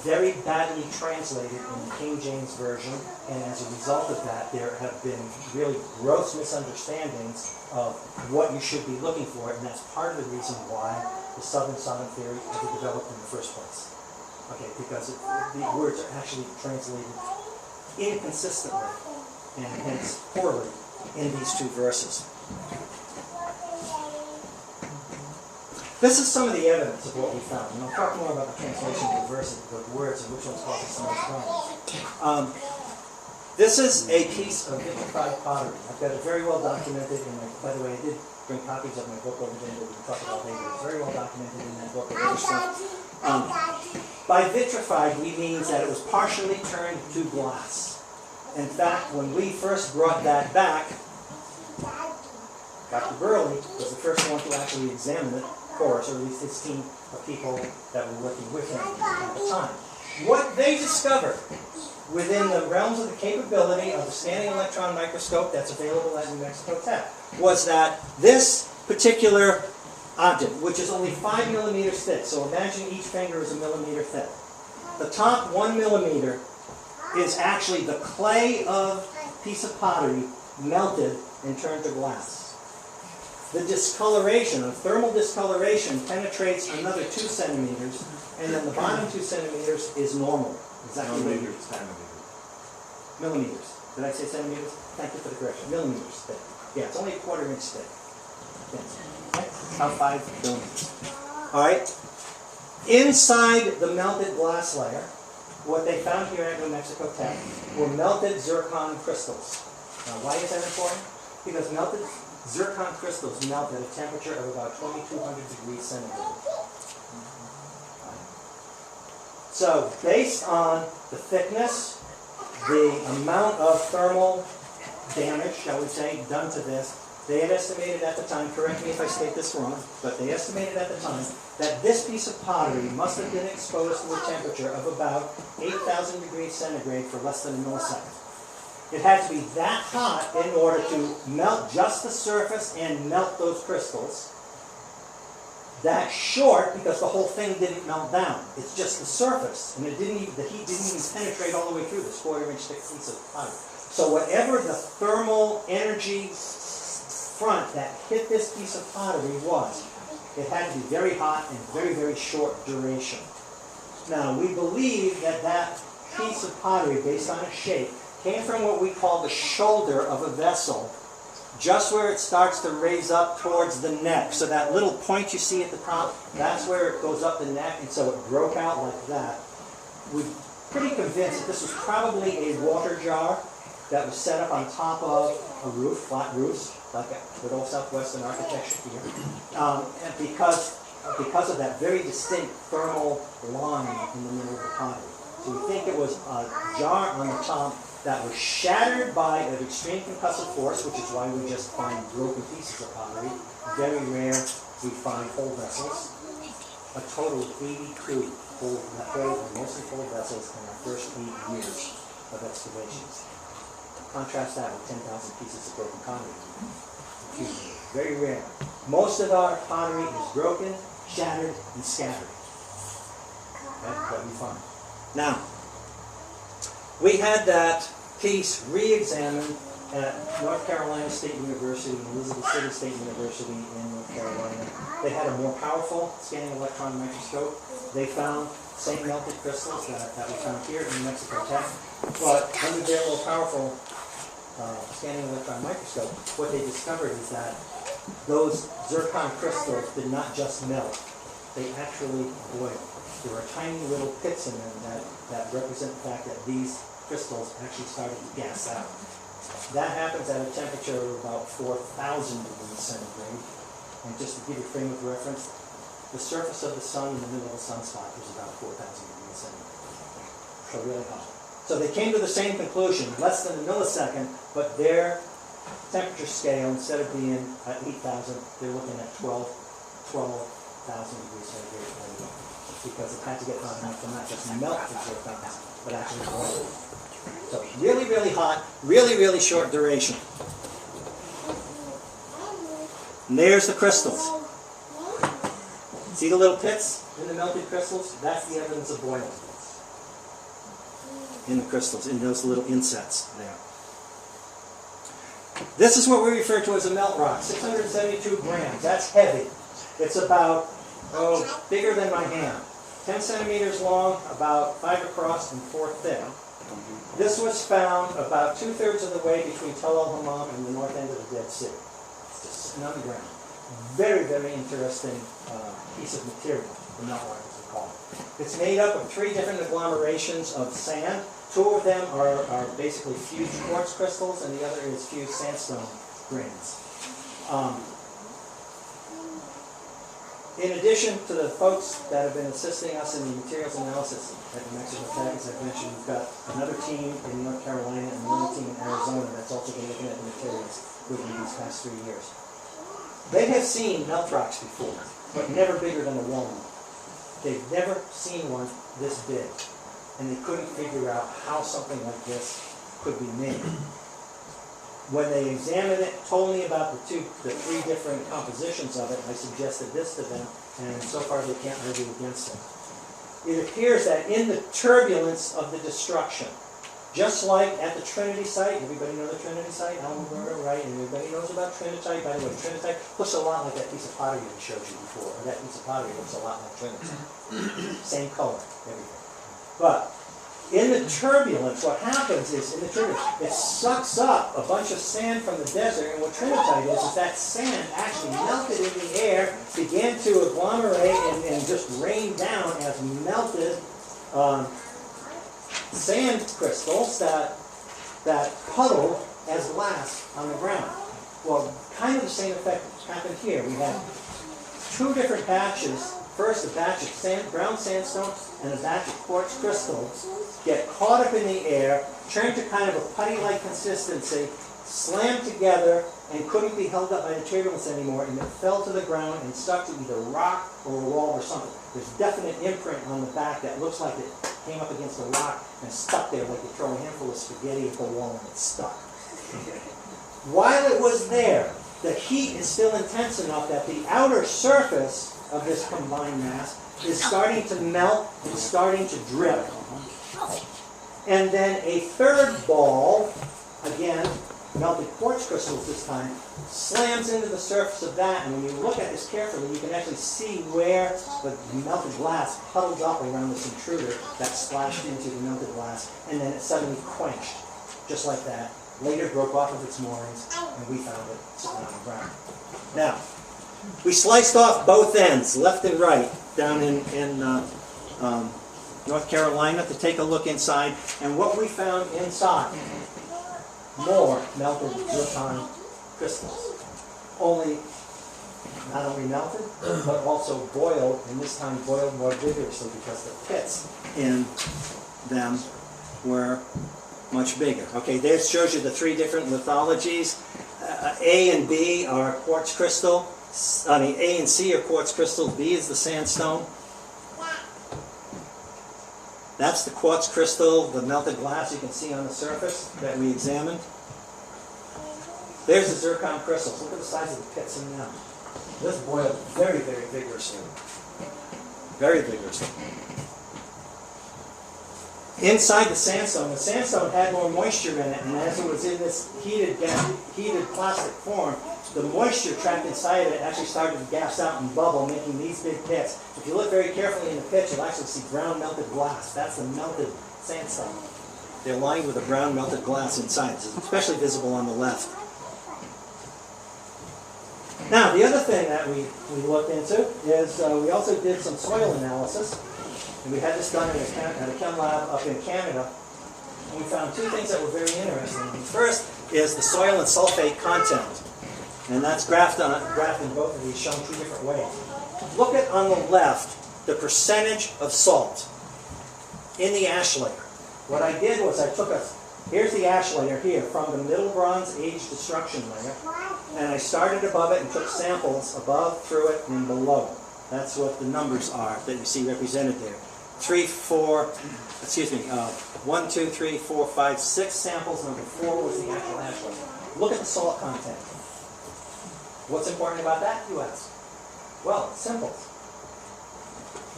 very badly translated in the King James Version, and as a result of that, there have been really gross misunderstandings of what you should be looking for, and that's part of the reason why the Southern Sodom theory ever developed in the first place. Okay, because the words are actually translated inconsistently, and hence poorly, in these 2 verses. This is some of the evidence of what we found. And I'll talk more about the translation of the verses, the words, and which ones cause us the most problems. This is a piece of vitrified pottery. I've got it very well documented in my, by the way, I did bring copies of my book over there that we can talk about later. It's very well documented in that book. By vitrified, we mean that it was partially turned to glass. In fact, when we first brought that back, Dr. Burley was the first one to actually examine it for us, or at least his team of people that were working with him at the time. What they discovered within the realms of the capability of the scanning electron microscope that's available at New Mexico Tech was that this particular object, which is only 5 millimeters thick, so imagine each finger is a millimeter thick. The top 1 millimeter is actually the clay of piece of pottery melted and turned to glass. The discoloration, the thermal discoloration, penetrates another 2 centimeters, and then the bottom 2 centimeters is normal. Exactly. Millimeters. Did I say centimeters? Thank you for the correction. Millimeters thick. Yeah, it's only a 1/4 inch thick. Okay. About 5 millimeters. All right. Inside the melted glass layer, what they found here at New Mexico Tech were melted zircon crystals. Now, why is that important? Because melted zircon crystals melt at a temperature of about 2,200 degrees centigrade. So, based on the thickness, the amount of thermal damage, shall we say, done to this, they had estimated at the time, correct me if I state this wrong, but they estimated at the time that this piece of pottery must have been exposed to a temperature of about 8,000 degrees centigrade for less than a millisecond. It had to be that hot in order to melt just the surface and melt those crystals. That short because the whole thing didn't melt down. It's just the surface, and the heat didn't even penetrate all the way through this 1/4 inch thick piece of pottery. So whatever the thermal energy front that hit this piece of pottery was, it had to be very hot and very, very short duration. Now, we believe that that piece of pottery, based on its shape, came from what we call the shoulder of a vessel, just where it starts to raise up towards the neck. So that little point you see at the top, that's where it goes up the neck, and so it broke out like that. We're pretty convinced that this was probably a water jar that was set up on top of a roof, flat roofs, like a good old Southwestern architecture here. And because of that very distinct thermal line in the middle of the pottery. So we think it was a jar on the top that was shattered by an extreme concussive force, which is why we just find broken pieces of pottery. Very rare we find whole vessels. A total of 82 whole, mostly whole vessels in our first 8 years of excavations. Contrast that with 10,000 pieces of broken pottery. Very rare. Most of our pottery is broken, shattered, and scattered. Okay, what we find. Now, we had that piece re-examined at North Carolina State University, Elizabeth City State University in North Carolina. They had a more powerful scanning electron microscope. They found same melted crystals that we found here in New Mexico Tech, but under their more powerful scanning electron microscope, what they discovered is that those zircon crystals did not just melt, they actually boiled. There are tiny little pits in them that represent the fact that these crystals actually started to gas out. That happens at a temperature of about 4,000 degrees centigrade. And just to give you a frame of reference, the surface of the sun in the middle of a sunspot is about 4,000 degrees centigrade. So really hot. So they came to the same conclusion, less than a millisecond, but their temperature scale, instead of being at 8,000, they're looking at 12,000 degrees centigrade, because it had to get hot enough to not just melt the zircon, but actually boil. So really, really hot, really, really short duration. And there's the crystals. See the little pits in the melted crystals? That's the evidence of boiling in the crystals, in those little insets there. This is what we refer to as a melt rock, 672 grams. That's heavy. It's about, bigger than my hand. 10 centimeters long, about 5 across, and 4 thick. This was found about 2/3 of the way between Tel El Hammam and the north end of the Dead Sea. It's just sitting on the ground. Very, very interesting piece of material, the melt rock, as we call it. It's made up of 3 different agglomerations of sand. 2 of them are basically fused quartz crystals, and the other is fused sandstone grains. In addition to the folks that have been assisting us in the materials analysis at New Mexico Tech, as I've mentioned, we've got another team in North Carolina and another team in Arizona that's also been looking at the materials with me these past 3 years. They have seen melt rocks before, but never bigger than a walnut. They've never seen one this big, and they couldn't figure out how something like this could be made. When they examined it, told me about the 3 different compositions of it, I suggested this to them, and so far they can't argue against it. It appears that in the turbulence of the destruction, just like at the Trinity site, everybody know the Trinity site, Alamogordo, right? And everybody knows about Trinitite. By the way, Trinitite looks a lot like that piece of pottery I showed you before, or that piece of pottery looks a lot like Trinitite. Same color, everything. But in the turbulence, what happens is, in the turbulence, it sucks up a bunch of sand from the desert, and what Trinitite is that sand actually melted in the air, began to agglomerate and just rain down as melted sand crystals that puddled as glass on the ground. Well, kind of the same effect happened here. We had 2 different batches. First, a batch of brown sandstone and a batch of quartz crystals get caught up in the air, turned to kind of a putty-like consistency, slammed together, and couldn't be held up by the turbulence anymore, and it fell to the ground and stuck to either rock or a wall or something. There's definite imprint on the back that looks like it came up against a rock and stuck there like you throw a handful of spaghetti at the wall and it stuck. While it was there, the heat is still intense enough that the outer surface of this combined mass is starting to melt and starting to drip. And then a 3rd ball, again, melted quartz crystals this time, slams into the surface of that, and when you look at this carefully, you can actually see where the melted glass puddles up around this intruder that splashed into the melted glass, and then it suddenly quenched, just like that. Later broke off of its moorings, and we found it sitting on the ground. Now, we sliced off both ends, left and right, down in North Carolina to take a look inside, and what we found inside, more melted zircon crystals. Only not only melted, but also boiled, and this time boiled more vigorously because the pits in them were much bigger. Okay, there shows you the 3 different lithologies. A and B are quartz crystal. A and C are quartz crystal. B is the sandstone. That's the quartz crystal, the melted glass you can see on the surface that we examined. There's the zircon crystals. Look at the size of the pits in them. This boiled very, very vigorously. Very vigorously. Inside the sandstone had more moisture in it, and as it was in this heated plastic form, the moisture trapped inside of it actually started to gas out and bubble, making these big pits. If you look very carefully in the pit, you'll actually see brown melted glass. That's the melted sandstone. They're lined with a brown melted glass inside. It's especially visible on the left. Now, the other thing that we looked into is we also did some soil analysis. And we had this done at a chem lab up in Canada. And we found 2 things that were very interesting. The first is the soil and sulfate content. And that's graphed in both of these, shown 2 different ways. Look at on the left the percentage of salt in the ash layer. What I did was I took here's the ash layer here from the Middle Bronze Age destruction layer, and I started above it and took samples above, through it, and below. That's what the numbers are that you see represented there. 1, 2, 3, 4, 5, 6 samples. Number 4 was the actual ash layer. Look at the salt content. What's important about that, you ask? Well, it's simple.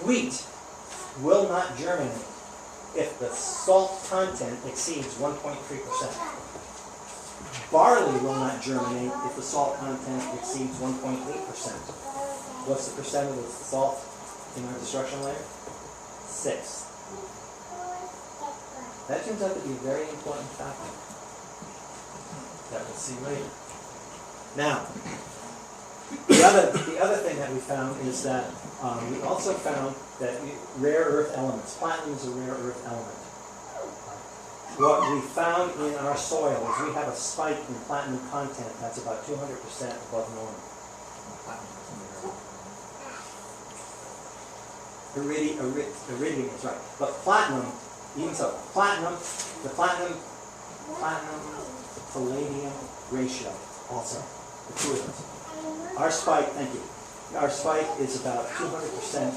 Wheat will not germinate if the salt content exceeds 1.3%. Barley will not germinate if the salt content exceeds 1.8%. What's the percent of the salt in our destruction layer? 6. That turns out to be a very important factor that we'll see later. Now, The other thing that we found is that we also found that rare earth elements, platinum is a rare earth element. What we found in our soil is we have a spike in platinum content that's about 200% above normal. Iridium is right. But platinum, even so, the platinum palladium ratio also, the two of those. Our spike, thank you, our spike is about 200%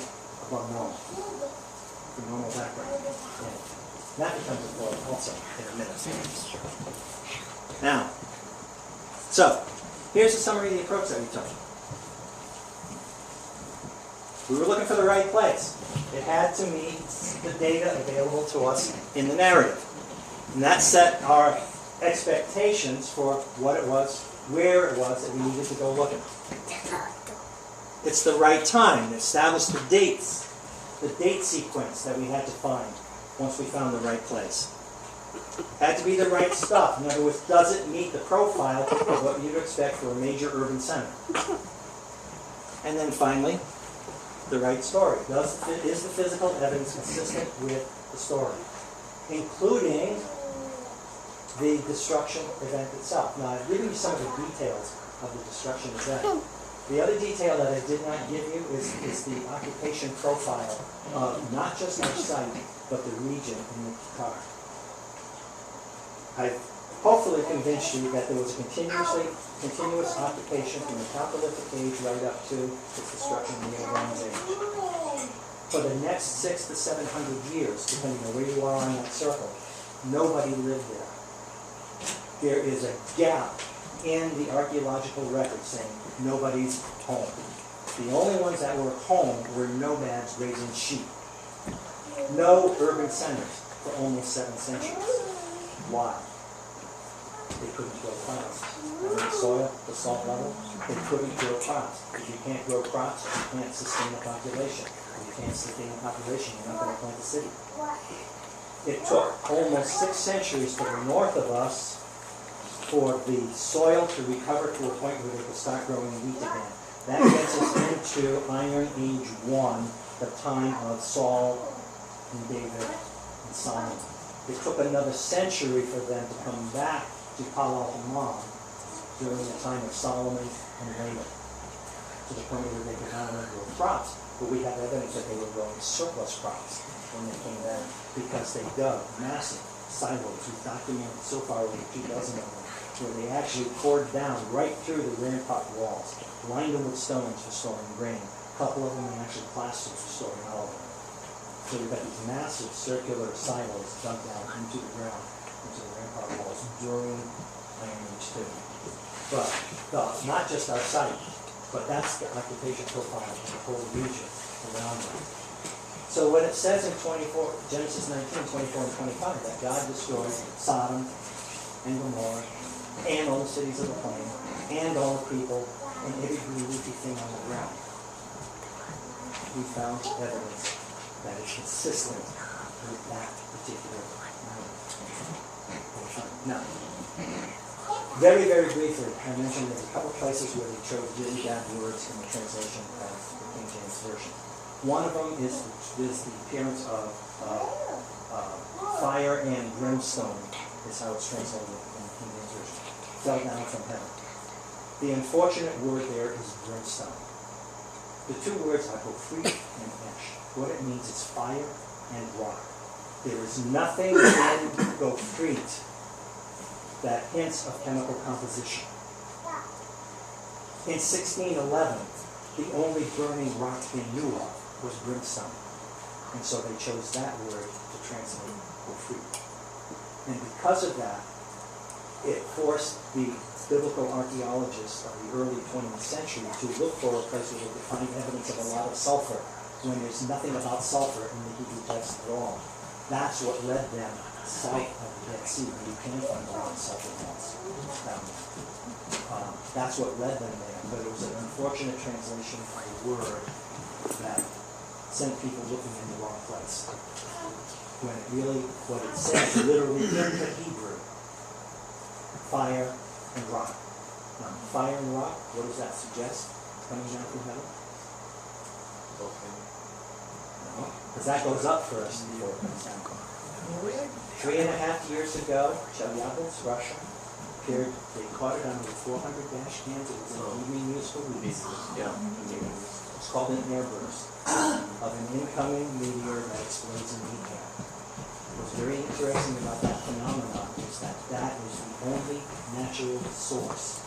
above normal, for normal background. Yeah. That becomes important also in a minute. Now, so, here's a summary of the approach that we took. We were looking for the right place. It had to meet the data available to us in the narrative. And that set our expectations for what it was, where it was that we needed to go looking. It's the right time. It established the dates, the date sequence that we had to find once we found the right place. Had to be the right stuff. In other words, does it meet the profile of what you'd expect for a major urban center? And then finally, the right story. Is the physical evidence consistent with the story? Including the destruction event itself. Now, I've given you some of the details of the destruction event. The other detail that I did not give you is the occupation profile of not just our site, but the region in the car. I've hopefully convinced you that there was a continuous occupation from the Chalcolithic age right up to its destruction in the Old Bronze Age. For the next 600 to 700 years, depending on where you are on that circle, nobody lived there. There is a gap in the archaeological record saying nobody's home. The only ones that were home were nomads raising sheep. No urban centers for almost 7 centuries. Why? They couldn't grow crops. The soil, the salt level, they couldn't grow crops. If you can't grow crops, you can't sustain a population. If you can't sustain a population, you're not going to plant a city. It took almost 6 centuries to the north of us for the soil to recover to a point where they could start growing wheat again. That gets us into Iron Age 1, the time of Saul and David and Solomon. It took another century for them to come back to Pal-al-Hammam during the time of Solomon and David, to the point where they could not only grow crops, but we have evidence that they were growing surplus crops when they came back, because they dug massive silos. We've documented so far over 2 dozen of them, where they actually poured down right through the rampart walls, lined them with stones for storing grain. A couple of them were actually plastered for storing olive oil. So we've got these massive circular silos dug down into the ground, into the rampart walls during Iron Age 2. But not just our site, but that's the occupation profile of the whole region around them. So when it says in Genesis 19, 24 and 25 that God destroyed Sodom and Gomorrah and all the cities of the plain and all the people and every green leafy thing on the ground, we found evidence that is consistent with that particular matter. Now, very, very briefly, I mentioned there's a couple places where they chose really bad words in the translation of the King James Version. One of them is the appearance of fire and brimstone, is how it's translated in the King James Version. Fell down from heaven. The unfortunate word there is brimstone. The two words are gofrit and ash. What it means is fire and rock. There is nothing in gofrit that hints of chemical composition. In 1611, the only burning rock they knew of was brimstone. And so they chose that word to translate gofrit. And because of that, it forced the biblical archaeologists of the early 20th century to look for a place where they could find evidence of a lot of sulfur when there's nothing about sulfur in the Hebrew text at all. That's what led them south of the Dead Sea, where you can find a lot of sulfur melts down there. That's what led them there, but it was an unfortunate translation of a word that sent people looking in the wrong place. When it really, what it says, literally in the Hebrew, fire and rock. Now, fire and rock, what does that suggest? coming down from heaven? No, because that goes up first before it comes down. 3.5 years ago, Chelyabinsk, Russia, appeared, they caught it on the 400 dash cams, it was an evening news for weeks. Yeah. It's called an airburst of an incoming meteor that explodes in the air. What's very interesting about that phenomenon is that that is the only natural source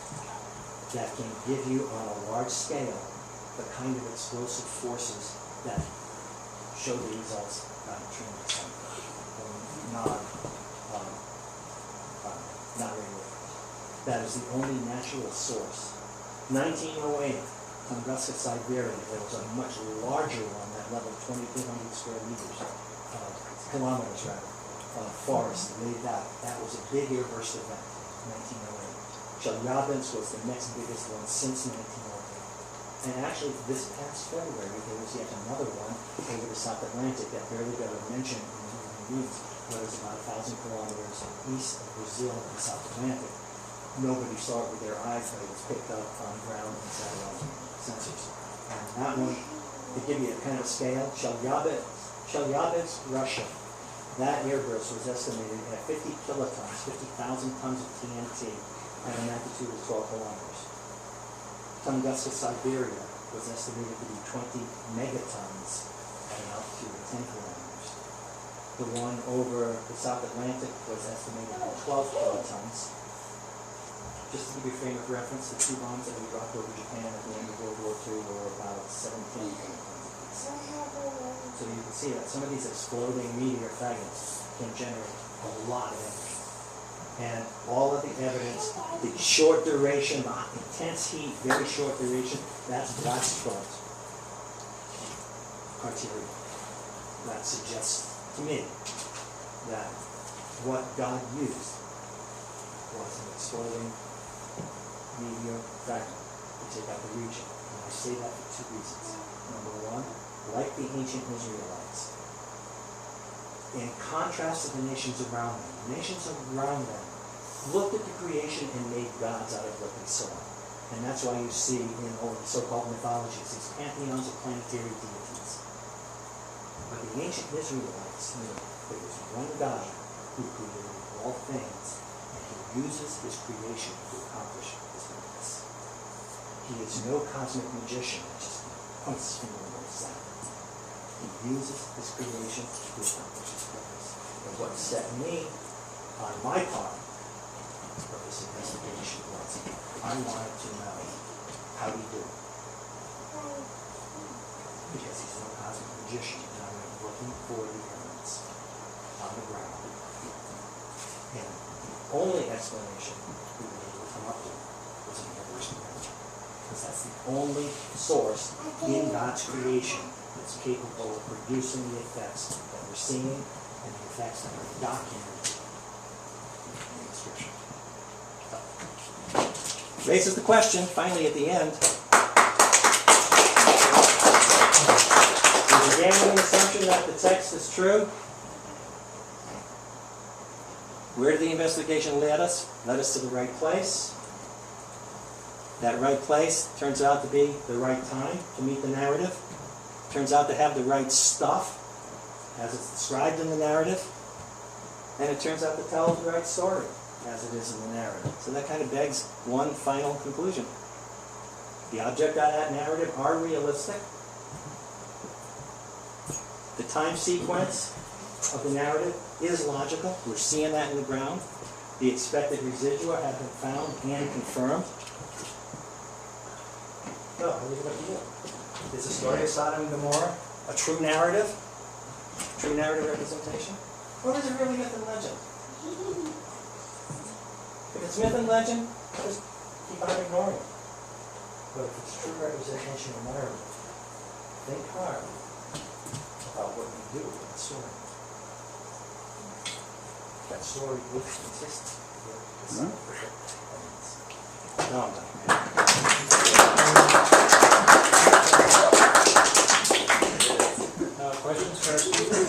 that can give you on a large scale the kind of explosive forces that show the results on a training center. Not radioactive. That is the only natural source. 1908, Tunguska, Siberia, there was a much larger one that leveled 2,200 square meters, kilometers rather, forest laid out. That was a big airburst event, 1908. Chelyabinsk was the next biggest one since 1908. And actually, this past February, there was yet another one over the South Atlantic that barely got a mention in the evening news. Where it's about 1,000 kilometers east of Brazil in the South Atlantic. Nobody saw it with their eyes, but it was picked up on ground and satellite sensors. And that one, to give you a kind of scale, Chelyabinsk, Russia, that airburst was estimated at 50 kilotons, 50,000 tons of TNT, at an altitude of 12 kilometers. Tunguska, Siberia, was estimated to be 20 megatons at an altitude of 10 kilometers. The one over the South Atlantic was estimated at 12 kilotons. Just to give you a frame of reference, the two bombs that we dropped over Japan at the end of World War II were about 17 kilotons apiece. So you can see that some of these exploding meteor fragments can generate a lot of energy. And all of the evidence, the short duration, the intense heat, very short duration, that's Blackstone's criteria. That suggests to me that what God used was an exploding meteor fragment to take out the region. And I say that for two reasons. Number one, like the ancient Israelites, in contrast to the nations around them, the nations around them looked at the creation and made gods out of what they saw. And that's why you see in all the so-called mythologies these pantheons of planetary deities. But the ancient Israelites knew there was one God who created all things, and he uses his creation to accomplish his purpose. He is no cosmic magician that just points his finger and goes out. He uses his creation to accomplish his purpose. And what set me on my part for this investigation was I wanted to know how he did it. Because he's no cosmic magician. Looking for the evidence on the ground. And the only explanation we were able to come up with was an airburst event. Because that's the only source in God's creation that's capable of producing the effects that we're seeing and the effects that are documented in the Scripture. So, raises the question, finally at the end, is the gambling assumption that the text is true? Where did the investigation lead us? Led us to the right place. That right place turns out to be the right time to meet the narrative. Turns out to have the right stuff, as it's described in the narrative. And it turns out to tell the right story, as it is in the narrative. So that kind of begs one final conclusion. The object of that narrative are realistic. The time sequence of the narrative is logical. We're seeing that in the ground. The expected residua have been found and confirmed. So, I'll leave it up to you. Is the story of Sodom and Gomorrah a true narrative? True narrative representation? Or is it really myth and legend? If it's myth and legend, just keep on ignoring it. But if it's true representation of narrative, think hard about what you do with that story. That story is consistent with the scientific evidence. No, I'm done. Questions for our speaker?